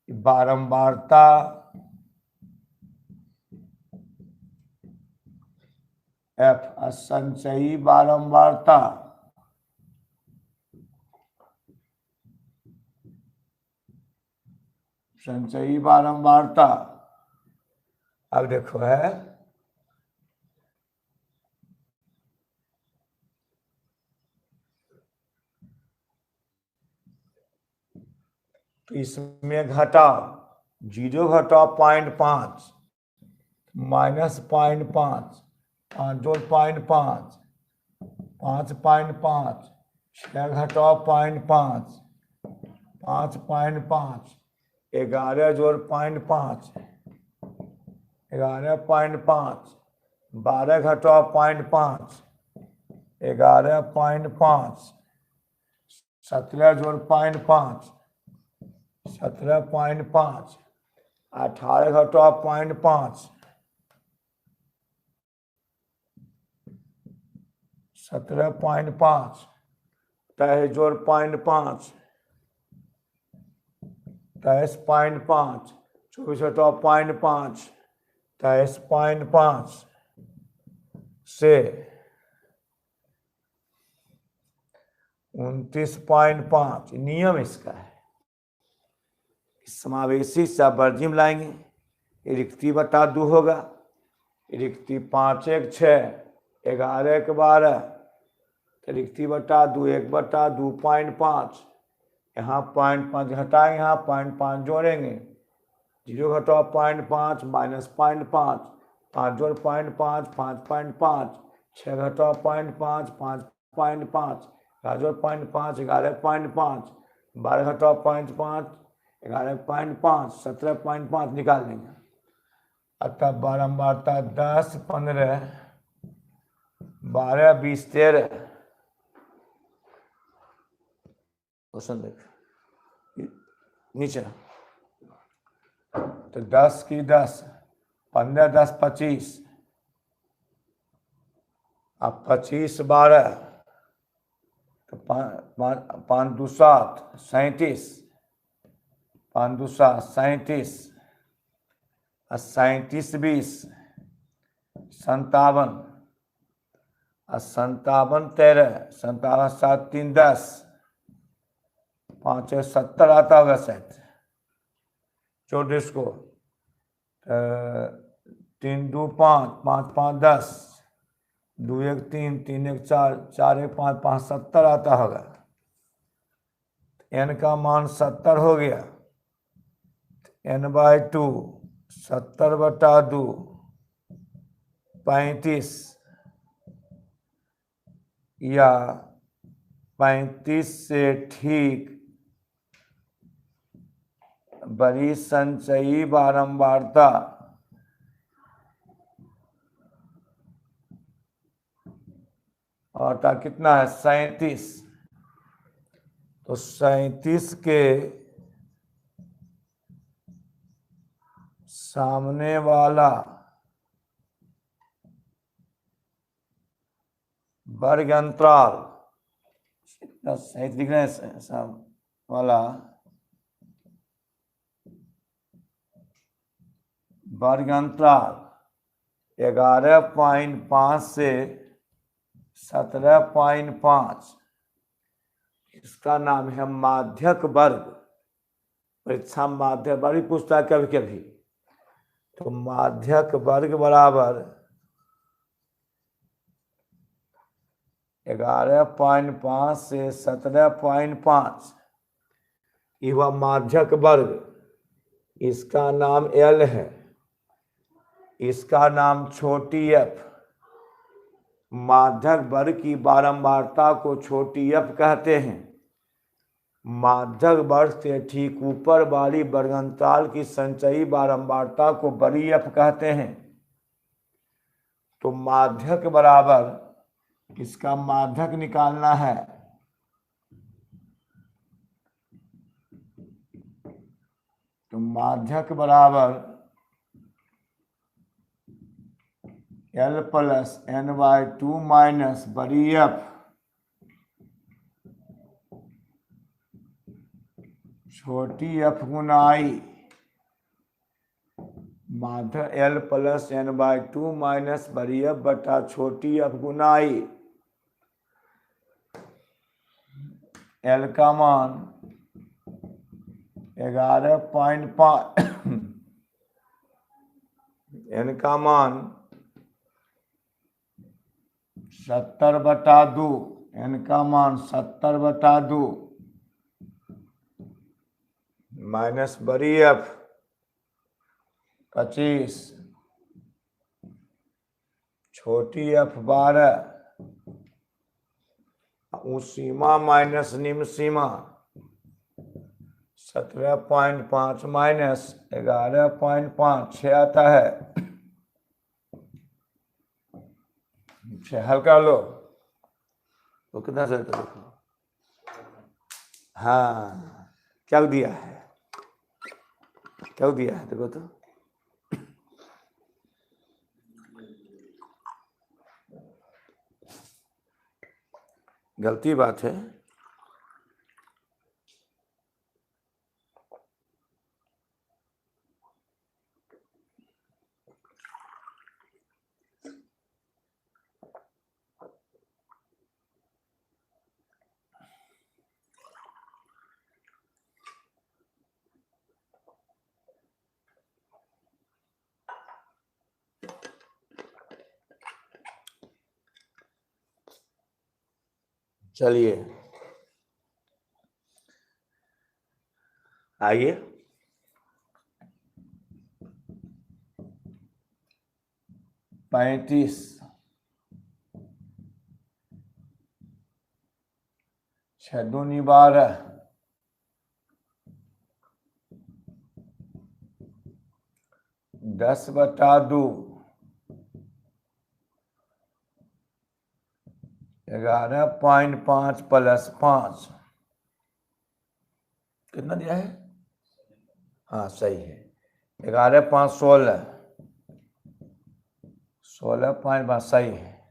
बारंबारता F संचयी बारंबारता अब देखो है तो इसमें घटाओ 0 घटाओ 0.5 माइनस 0.5, 5 2 0.5, 5.5, 6 घटाओ 0.5, 5.5, 11 जोड़ 0.5, 11.5, 12 घटाओ 0.5, 11.5, 17 जोड़ 0.5, 17.5, 18 घटाओ 0.5, 17.5, 23 जोड़ 0.5, 23.5, 24 घटाओ 0.5, 23.5 से 29.5 नियम इसका है। समावेशी से आप वर्जिम लाएंगे, रिक्ति बटा 2 होगा, रिक्ति 5 1 6 11 1 12, तो रिक्ति बटा 2 1 बटा 2.5, यहाँ 0.5 घटाएंगे, यहाँ 0.5 जोड़ेंगे, 0 घटाओ 0.5 माइनस 0.5, 5 जोड़ 0.5 5.5, 6 घटाओ 0.5 5.5, 11 जोड़ 0.5 11.5, 12 घटाओ 0.5 11.5, 17.5 निकाल लेंगे। अतः बारंबारता 10 15 12 20 13। क्वेश्चन देख नीचे, तो 10 की 10, 15 10 25, अब 25 12, तो 5 2 7 37, 5 2 7 37, 37 20 57, 57 13, 57 7 3 10, 5 70 आता होगा शायद, 24 को 3 2 5 5 5 10, 2 1 3 3 1 4 4 1 5 5 70 आता होगा। n का मान 70 हो गया, n/2 70 बटा 2 35, या 35 से ठीक बड़ी संचयी बारंबारता और कितना है 37, तो 37 के सामने वाला वर्ग अंतराल, 37 लिख रहे हैं वाला वर्ग अंतराल 11.5 से 17.5, इसका नाम है माध्यक वर्ग। परीक्षा माध्यक वर्ग पूछता है कभी कभी, तो माध्यक वर्ग बराबर 11.5 से 17.5, यह माध्यक वर्ग, इसका नाम L है, इसका नाम छोटी f। माध्यक वर्ग की बारंबारता को छोटी f कहते हैं। माध्यक वर्ग से ठीक ऊपर वाली वर्गांतराल की संचयी बारंबारता को बड़ी f कहते हैं। तो माध्यक बराबर, इसका माध्यक निकालना है, तो माध्यक बराबर L प्लस n/2 माइनस बड़ी f छोटी f Guna I। माध्यक L plus n/2 minus बड़ी f बटा छोटी f गुना I। L का मान 11.5, n का मान 70 बटा 2, n का मान 70 बटा 2 माइनस बड़ी f 25, छोटी f 12, ऊंच सीमा माइनस निम्न सीमा 17.5 माइनस 11.5 6 आता है। हल कर लो, वो कितना से देखो, हाँ क्या दिया है, क्या दिया है देखो तो, गलती बात है। चलिए आइए, पैंतीस 6 दूनी 12, 10/2, 11.5 + 5 कितना दिया है? हाँ सही है, 11.5 16, 16.5 सही है।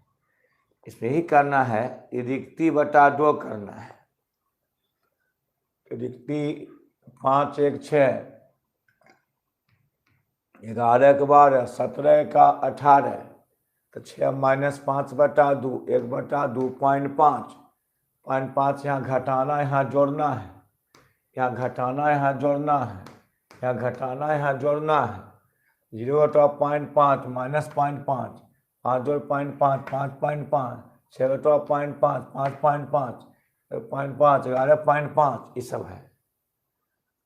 इसमें ही करना है, रिक्ति बटा 2 करना है। रिक्ति 5 1 6, 11 के 12, 17 का 18, तो 6 - 5/2, 1/2, 0.5, 0.5 यहाँ घटाना, यहाँ जोड़ना है, यहाँ घटाना, यहाँ जोड़ना है, यहाँ घटाना, यहाँ जोड़ना है। 0/5 -0.5, 5.5, 5.5, 5.5, 6/5, 5.5, 0.5, 11.5, ये सब है।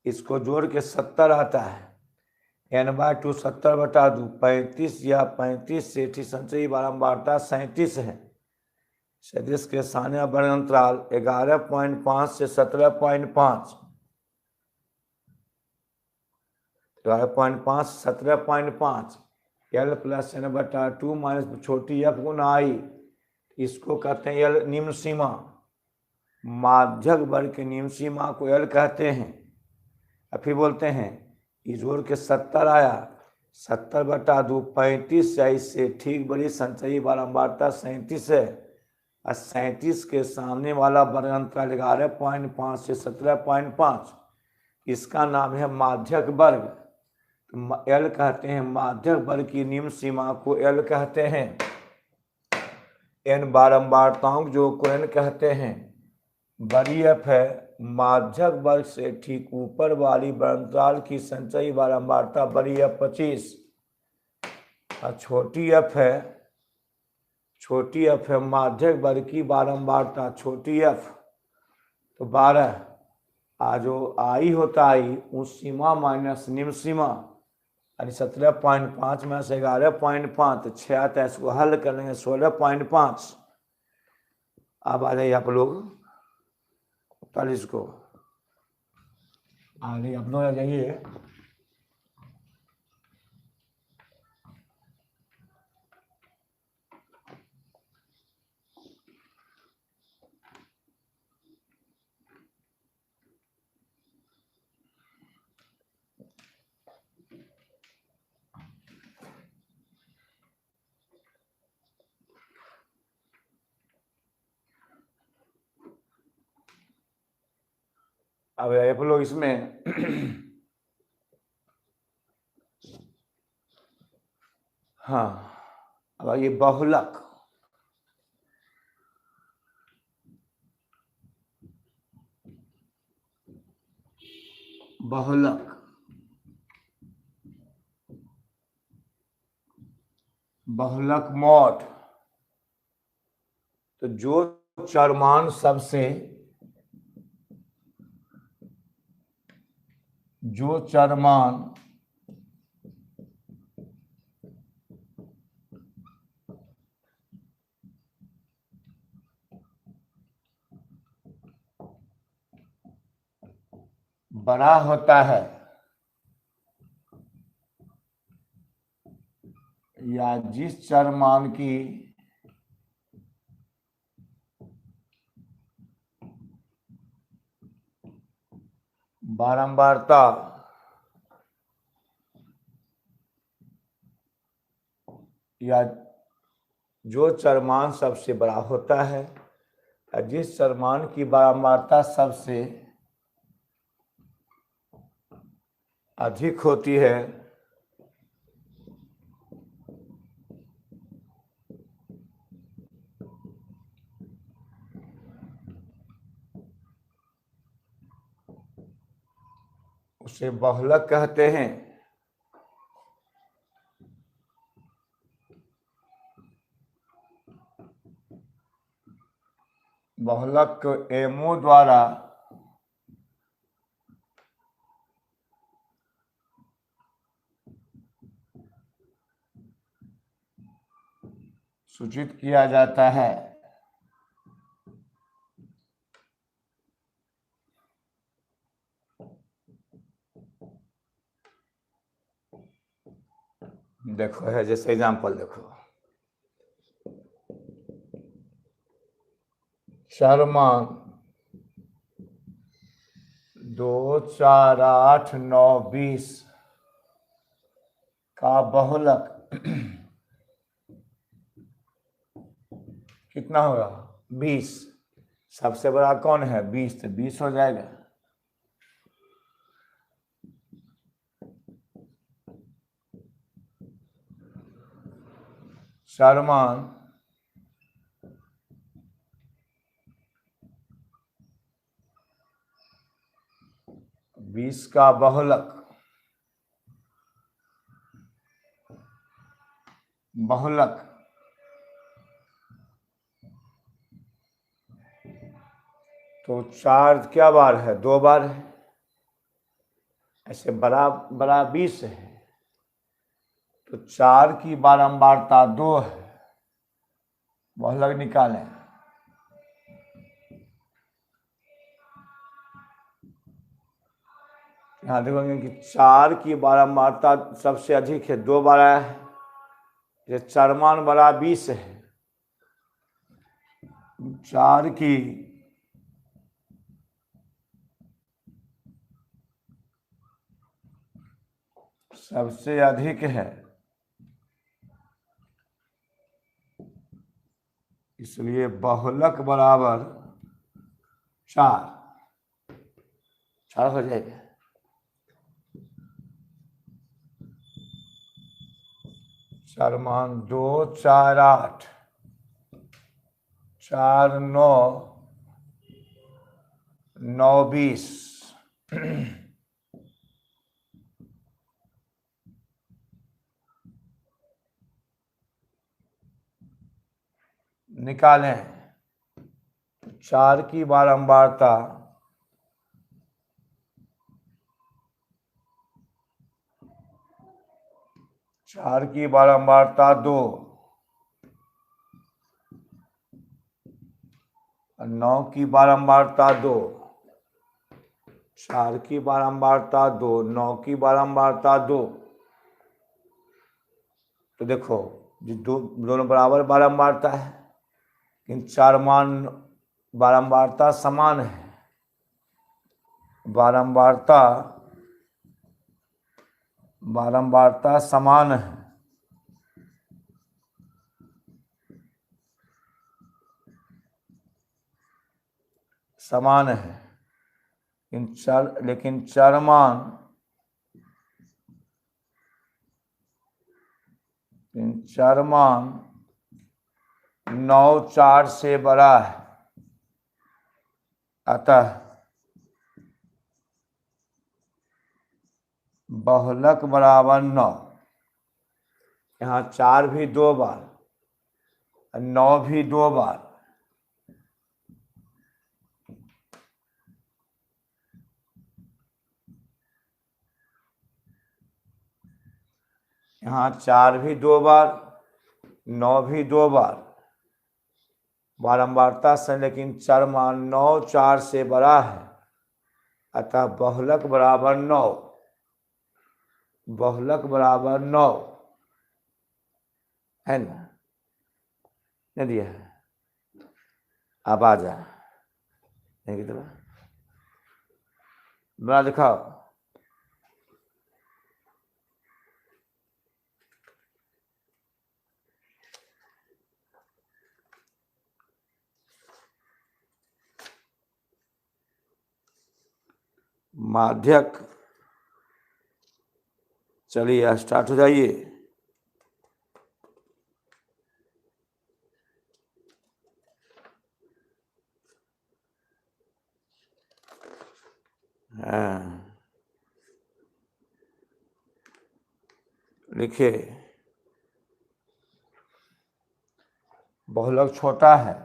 इसको जोड़ के 70 आता है। n/2 70/2, 35 या 35 से ठीक संचयी बारंबारता 37 है। सदिश के सानिया वर्ग अंतराल 11.5 से 17.5, 11.5 17.5, L + n/2 माइनस छोटी f गुना I, इसको कहते हैं L निम्न सीमा। माध्यक वर्ग की निम्न सीमा को L कहते हैं। अब फिर बोलते हैं, इस जोड़ के 70 आया, 70/2 35 है, इससे ठीक बड़ी संचयी बारंबारता 37 है, और 37 के सामने वाला वर्ग अंतराल 11.5 से 17.5, इसका नाम है माध्यक वर्ग। L कहते हैं माध्यक वर्ग की निम्न सीमा को L कहते हैं। n बारंबारताओं जो को n कहते हैं। बड़ी f है माध्यक वर्ग से ठीक ऊपर वाली वर्गंतराल की संचयी बारंबारता बड़ी F 25, और छोटी f है माध्यक वर्ग की बारंबारता छोटी f, तो 12। जो I होता I उस सीमा माइनस निम्न सीमा, यानी 17.5 में से 11.5, तो 6 आता है। इसको हल कर लेंगे 16.5। अब आ जाइए आप लोग 40 को, आ जाइए आप लोग, आ जाइए। अब आप लोग इसमें हाँ, अब ये बहुलक, बहुलक बहुलक मॉड, तो जो चरमान सबसे जो चरमान बड़ा होता है या जिस चरमान की बारंबारता या जो चरमान सबसे बड़ा होता है या जिस चरमान की बारंबारता सबसे अधिक होती है, उसे बहुलक कहते हैं। बहुलक को एमओ द्वारा सूचित किया जाता है। देखो है जैसे एग्जांपल देखो, चरमान 2, 4, 8, 9, 20 का बहुलक कितना होगा? 20। सबसे बड़ा कौन है? 20, तो 20 हो जाएगा। चरमान 20 का बहुलक तो 4 क्या बार है? 2 बार है। ऐसे बड़ा बड़ा 20 है तो 4 की बारंबारता 2 है। बहुलक निकालें। यहाँ देखोगे कि 4 की बारंबारता सबसे अधिक है, 2 बार आया है। ये चरमान बड़ा 20 है, 4 की सबसे अधिक है, इसलिए बहुलक बराबर 4 हो जाएगा। चरमान 2, 4, 8, 4, 9, 9, 20 निकालें। 4 की बारंबारता 2, 9 की बारंबारता 2, 4 की बारंबारता 2, 9 की बारंबारता 2। तो देखो दोनों बराबर बारंबारता है, इन चरमान बारंबारता समान है। बारंबारता समान है। लेकिन चरमान 9, 4 से बड़ा है, अतः बहुलक बराबर 9। यहाँ 4 भी 2 बार, 9 भी 2 बार। यहाँ 4 भी 2 बार, 9 भी 2 बार बारंबारता से, लेकिन चरमान 9, 4 से बड़ा है, अतः बहुलक बराबर 9। है ना? नहीं दिया है? अब आ जा बड़ा दिखाओ। माध्यक, चलिए स्टार्ट हो जाइए। लिखिए, बहुलक छोटा है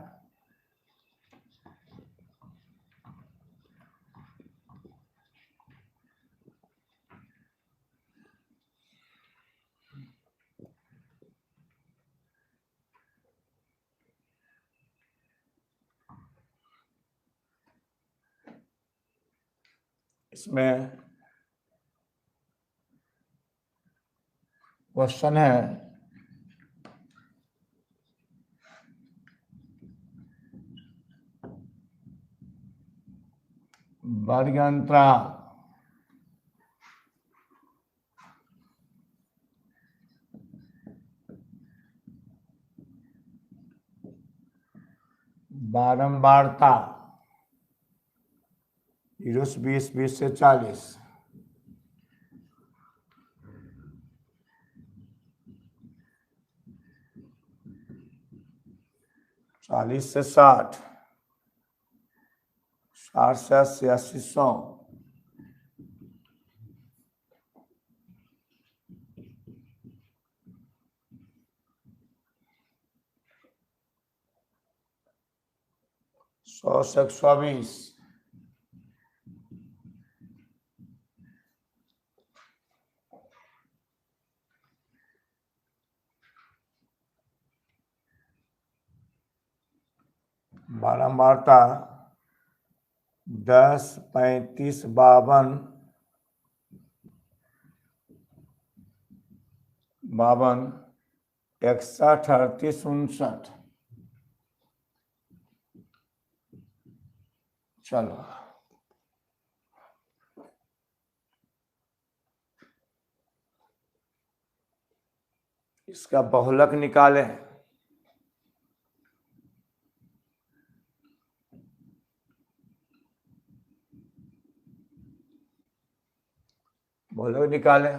इसमें क्वेश्चन है वर्ग अंतराल बारंबारता 0 से 20, 20 से 40, 40 से 60, 60 से 80, 80 से 100, 100 से 120, 12 10, 35, 52, 61, 38, 59। चलो इसका बहुलक निकालें। बहुलक निकालें।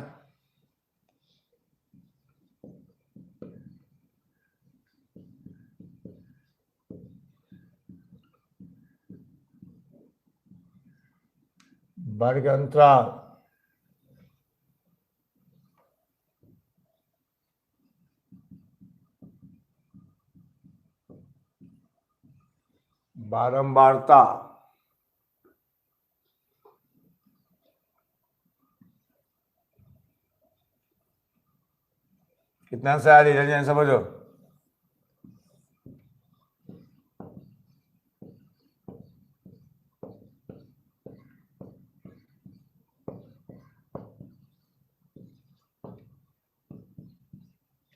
वर्ग अंतराल बारंबारता कितना से आ रही है, जल्दी समझो।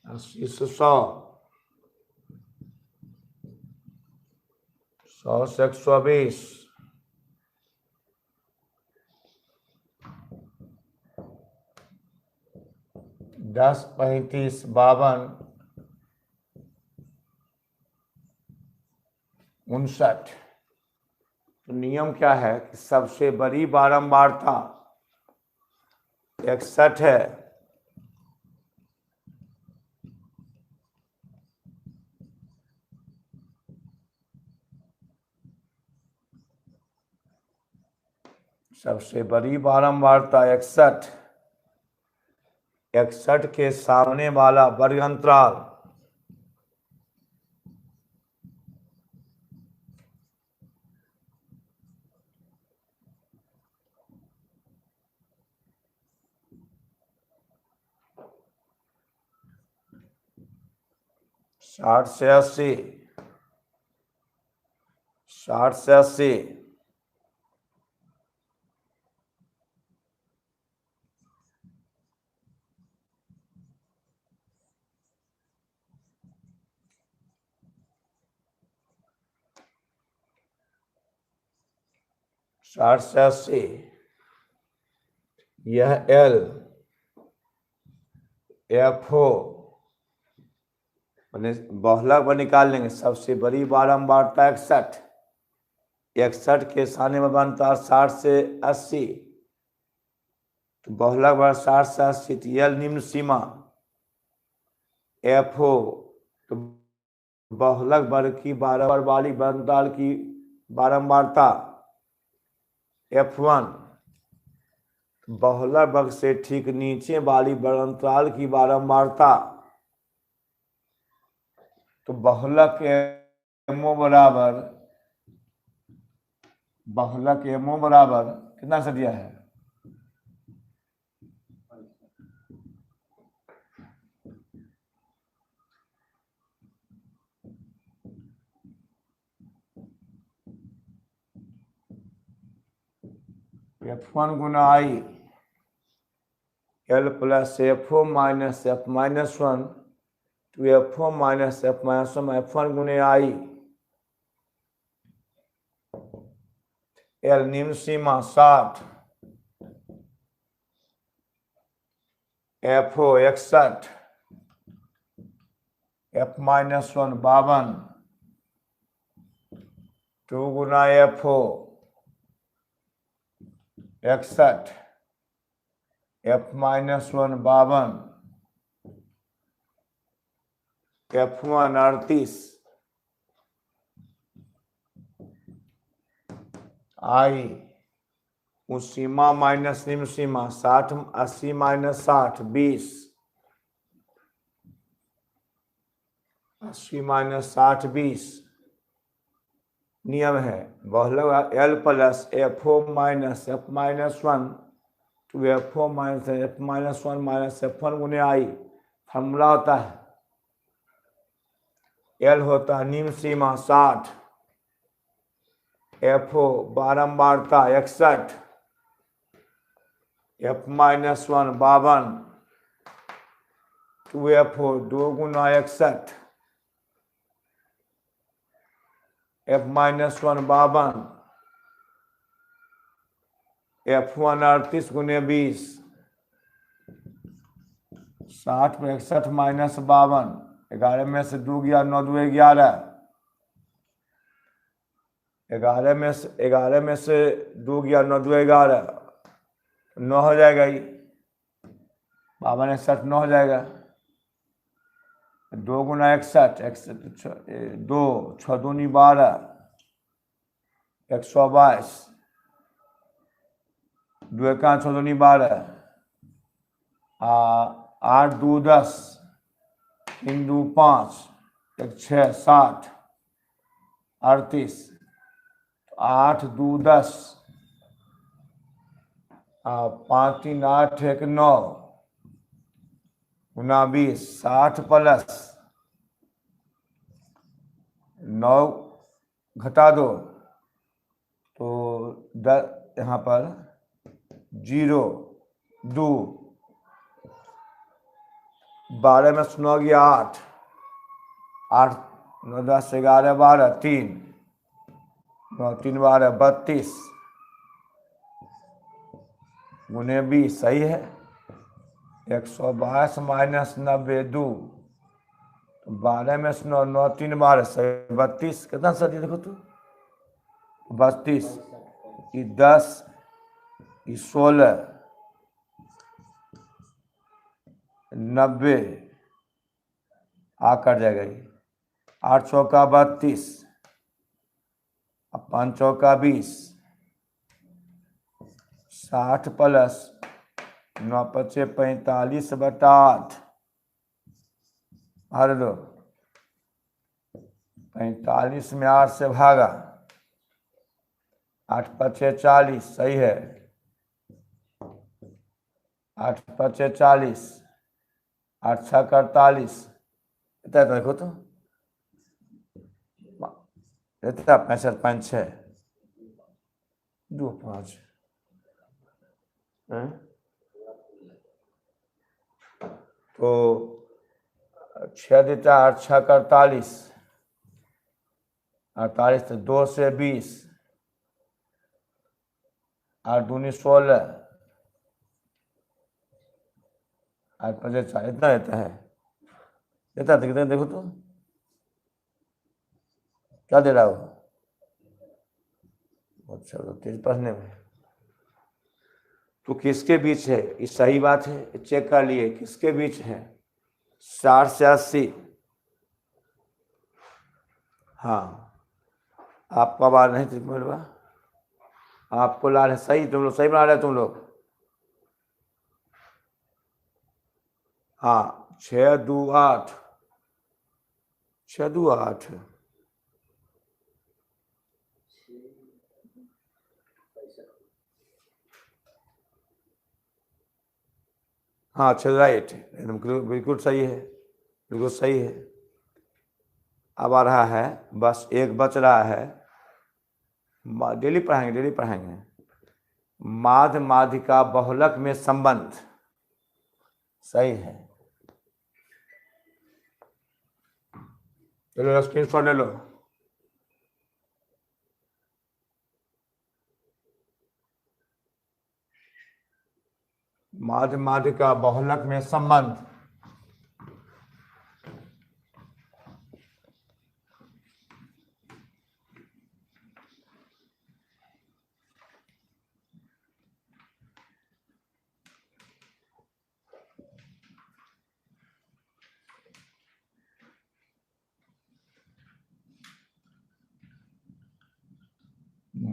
अस्सी से 100, 100 से 120, 10, 35, 52, 59। तो नियम क्या है कि सबसे बड़ी बारंबारता 61 है, सबसे बड़ी बारंबारता 61, 61 के सामने वाला वर्ग अंतराल 60 से 80, 60 से 80, 60 से 80, यह L FO बहुलक पर निकाल लेंगे। सबसे बड़ी बारंबारता 61, 61 के सामने में बनता 60 से 80, तो बहुलक बार 60 से 80, तो L निम्न सीमा FO, तो बहुलक वर्ग की बारंबार वाली अंतराल की बारंबारता F1, बहुलक वर्ग से ठीक नीचे वाली अंतराल की बारंबारता, तो बहुलक MO बराबर, बहुलक MO बराबर कितना से दिया है, F1 गुना I L plus FO minus F minus 1 two FO minus F minus 1 F1 गुने आई L निम्न सीमा 60 FO 61 F माइनस 1 52 2 गुना FO 61 F minus 1 52 F1 38 I उस सीमा माइनस निम्न सीमा 60 80 माइनस 60 20 80 माइनस 60 20 नियम है बहुलक L plus FO minus F minus 1 two FO minus F minus 1 minus F1 गुने आई फार्मूला होता है L होता है निम्न सीमा 60 FO बारंबारता 61 F माइनस 1 52 टू FO 2 गुना 61 F माइनस 1 52 F1 38 गुने 20 60 में 61 माइनस 52 11 में से 2 गया 9 2 11 11 में से 2 गया 9 2 11 9 हो जाएगा ये 52 61 9 हो जाएगा 2 गुना 61 2 6 दूनी 12 122 2 1 6 दूनी 12 8 2 10 3 2 5 1 6 60 38 8 2 10 5 3 8 1 9 गुना 20 60 प्लस 9 घटा दो तो यहाँ पर 0 2 12 में 9 गया 8 8 9 10 11 12 3 9 3 12 32 गुने 20 सही है 122 माइनस 92 2 12 में से 9 9 3 12 सही 32 कितना सही देखो तो 32 ये 10 ये 16 90 कट जाएगा ये 8 चौका 32 अब 5 चौका 20 60 प्लस 9 पचे 45 बटा 8 हर दो 45 में 8 से भागा 8 पचे 40 सही है 8 पचे 40 8 छः 48 इतना देखो तो इतना 65 5 6 2 5 तो 6 देता 8 छः 48 48 तो 2 से 20 8 दूनी 16 8 5 4 इतना रहता है इतना कितना देखो तो क्या दे रहा हो अच्छा तो तेज पढ़ने में तो किसके बीच है ये सही बात है चेक कर लिए किसके बीच है 60 से 80 हाँ आपको आवाज नहीं थी बोलवा आपको ला रहे सही तुम लोग सही बना रहे तुम लोग हाँ 6 2 8 6 2 8 हाँ अच्छा राइट एकदम बिल्कुल सही है बिल्कुल सही है अब आ रहा है बस एक बच रहा है डेली पढ़ाएंगे माध माधिका बहुलक में संबंध। सही है। चलो स्क्रीनशॉट ले लो। माध माधिका बहुलक में संबंध।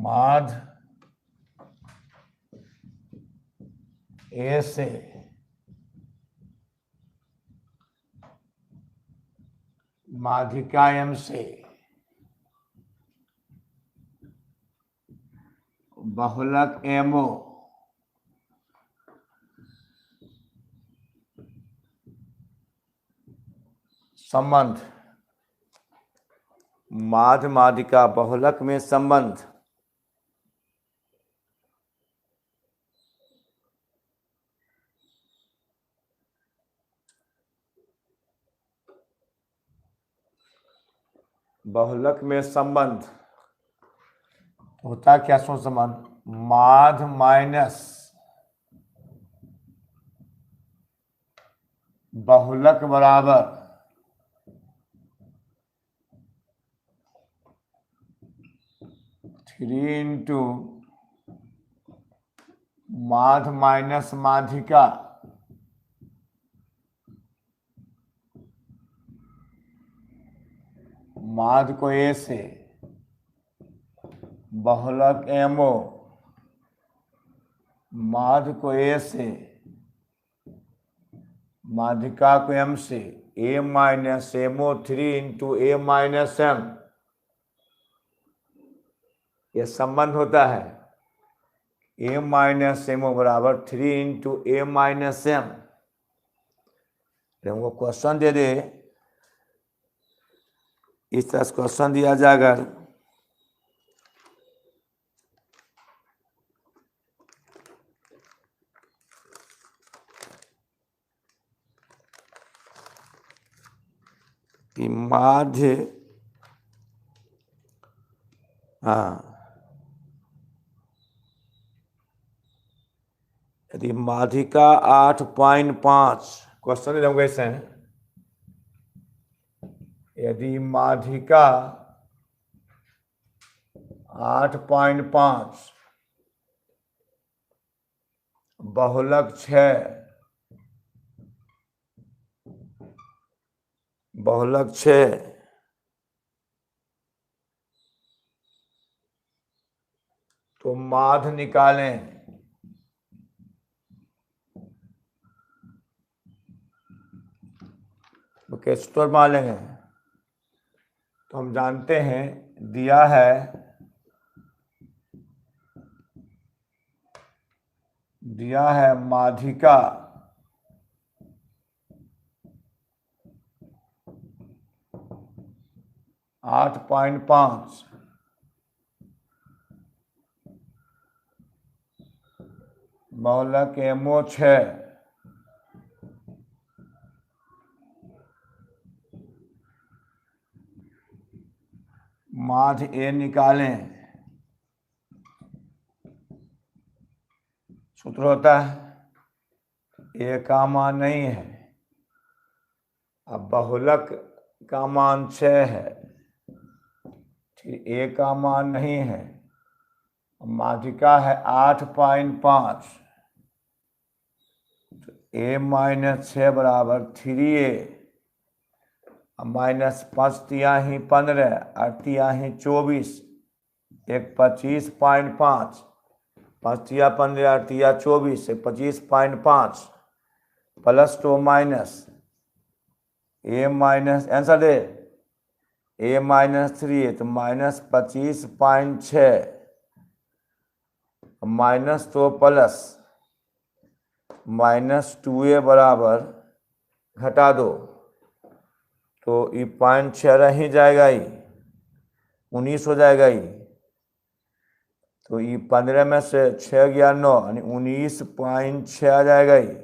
माध ए से माधिका एम से बहुलक एमओ संबंध। माध माधिका बहुलक में संबंध। बहुलक में संबंध होता क्या? सो संबंध माध माइनस बहुलक बराबर 3 इंटू माध माइनस माधिका माध को ए से बहुलक एमओ माध को ए से माधिका को एम से ए माइनस एमओ 3 इंटू ए माइनस एम। ये संबंध होता है ए माइनस एमओ बराबर 3 इंटू ए माइनस एम। हमको क्वेश्चन दे दे, इस तरह से क्वेश्चन दिया जाएगा कि माध्य यदि माधिका 8.5 क्वेश्चन हम कैसे हैं, यदि माधिका 8.5 बहुलक 6 तो माध निकालें। कैसे मान लेंगे? तो हम जानते हैं दिया है माधिका 8.5 बहुलक एमओ 6 माध ए निकालें। सूत्र होता है ए का मान नहीं है, अब बहुलक का मान 6 है, ठीक, ए का मान नहीं है, माधिका है 8.5 तो ए माइनस 6 बराबर 3a माइनस 5 तिया ही 15 8 तिया ही 24 एक 25.5 5 तिया 15 8 तिया 24 एक 25.5 प्लस 2 माइनस ए माइनस आंसर दे ए माइनस 3 तो minus 25.6 minus 2 plus minus 2a बराबर घटा दो तो ये 5.6 रह ही जाएगा, ही 19 हो जाएगा। ही तो ये 15 में से 6 गया 9 यानी 19.6 आ जाएगा ये।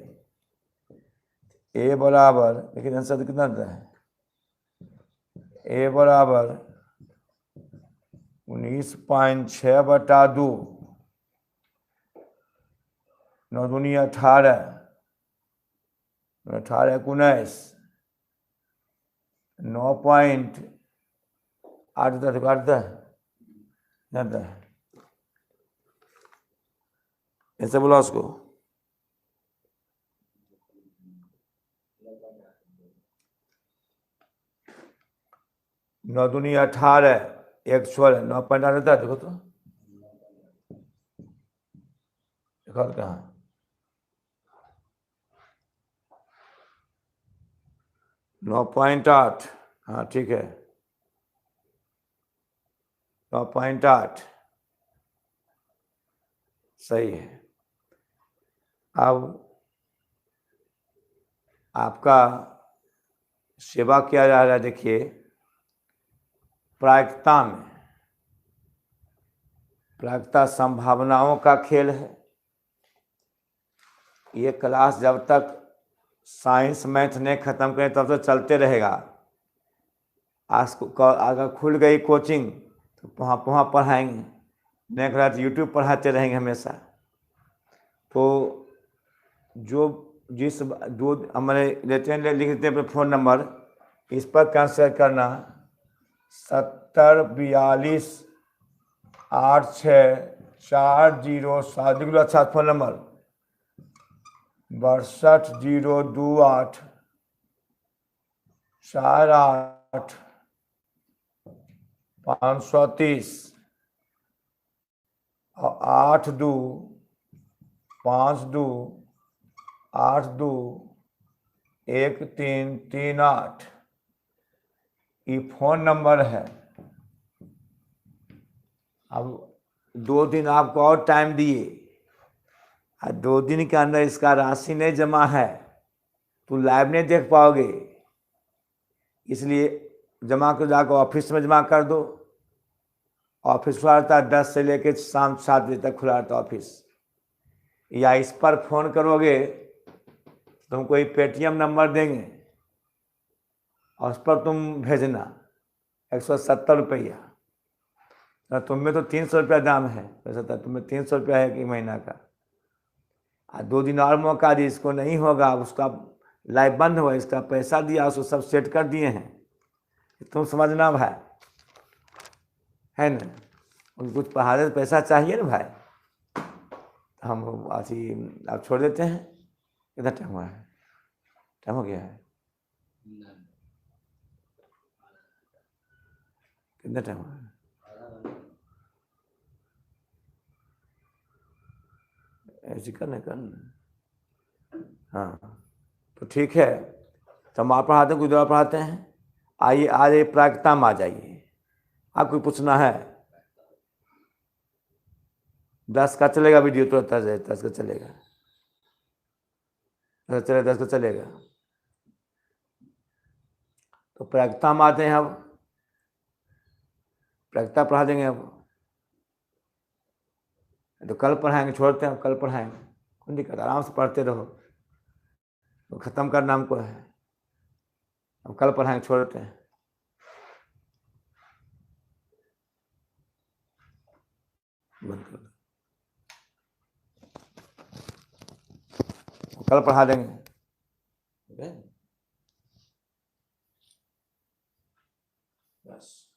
ए बराबर, लेकिन आंसर कितना आता है, ए बराबर 19.6/2, 9 दूनी 18, 18 19, 9.8 काटता है, जाता है, ऐसे बोला उसको। 9 दूनी 18, 1 16, 9.8 रहता है, देखो तो देखो कहाँ, 9.8, हाँ ठीक है, 9.8 सही है। अब आपका सेवा किया जा रहा है, देखिए प्रायिकता में, प्रायिकता संभावनाओं का खेल है। ये क्लास जब तक साइंस मैथ नहीं खत्म करें तब तक चलते रहेगा। आज अगर खुल गई कोचिंग तो वहाँ पढ़ाएंगे, नहीं खुला तो यूट्यूब पढ़ाते रहेंगे हमेशा। तो जो जिस दो हमारे लेते हैं, लिख देते हैं अपने फ़ोन नंबर, इस पर कैंसिल करना 70 42 86 407, अच्छा फ़ोन नंबर 62 028 48 530 और 82 52 82 1338 ये फ़ोन नंबर है। अब 2 दिन आपको और टाइम दिए, और 2 दिन के अंदर इसका राशि नहीं जमा है तो लाइव नहीं देख पाओगे, इसलिए जमा कर जाकर ऑफिस में जमा कर दो। ऑफिस खुला रहता है 10 से लेकर शाम 7 बजे तक खुला रहता है ऑफिस। या इस पर फ़ोन करोगे तो तुमको एक पेटीएम नंबर देंगे और उस पर तुम भेजना 170 रुपया। तो तुम्हें तो 300 रुपया दाम है, वैसे तो तुम्हें 300 रुपया है कि महीना का। 2 दिन और मौका दी, इसको नहीं होगा, उसका लाइव बंद हुआ, इसका पैसा दिया, उसको सब सेट कर दिए हैं, तुम समझना भाई, है ना। कुछ पढ़ाने तो पैसा चाहिए ना भाई। हम अभी आप छोड़ देते हैं। कितना टाइम हुआ है, टाइम हो गया है, कितना टाइम हुआ है, ऐसे करना हाँ तो ठीक है। तो हम आप पढ़ाते हैं, कुछ और पढ़ाते हैं। आइए आज ये प्रायिकता में आ जाइए। आपको पूछना है 10 का चलेगा वीडियो, तो 10 का चलेगा, 10 का चलेगा। तो प्रायिकता में आते हैं, अब प्रायिकता पढ़ा देंगे। अब तो कल पढ़ाएंगे, छोड़ते हैं, कल पढ़ाएंगे, कोई दिक्कत, आराम से पढ़ते रहो, तो ख़त्म करना हमको है। अब कल पढ़ाएंगे, छोड़ते हैं, बंद कर दो, कल पढ़ा देंगे। बस।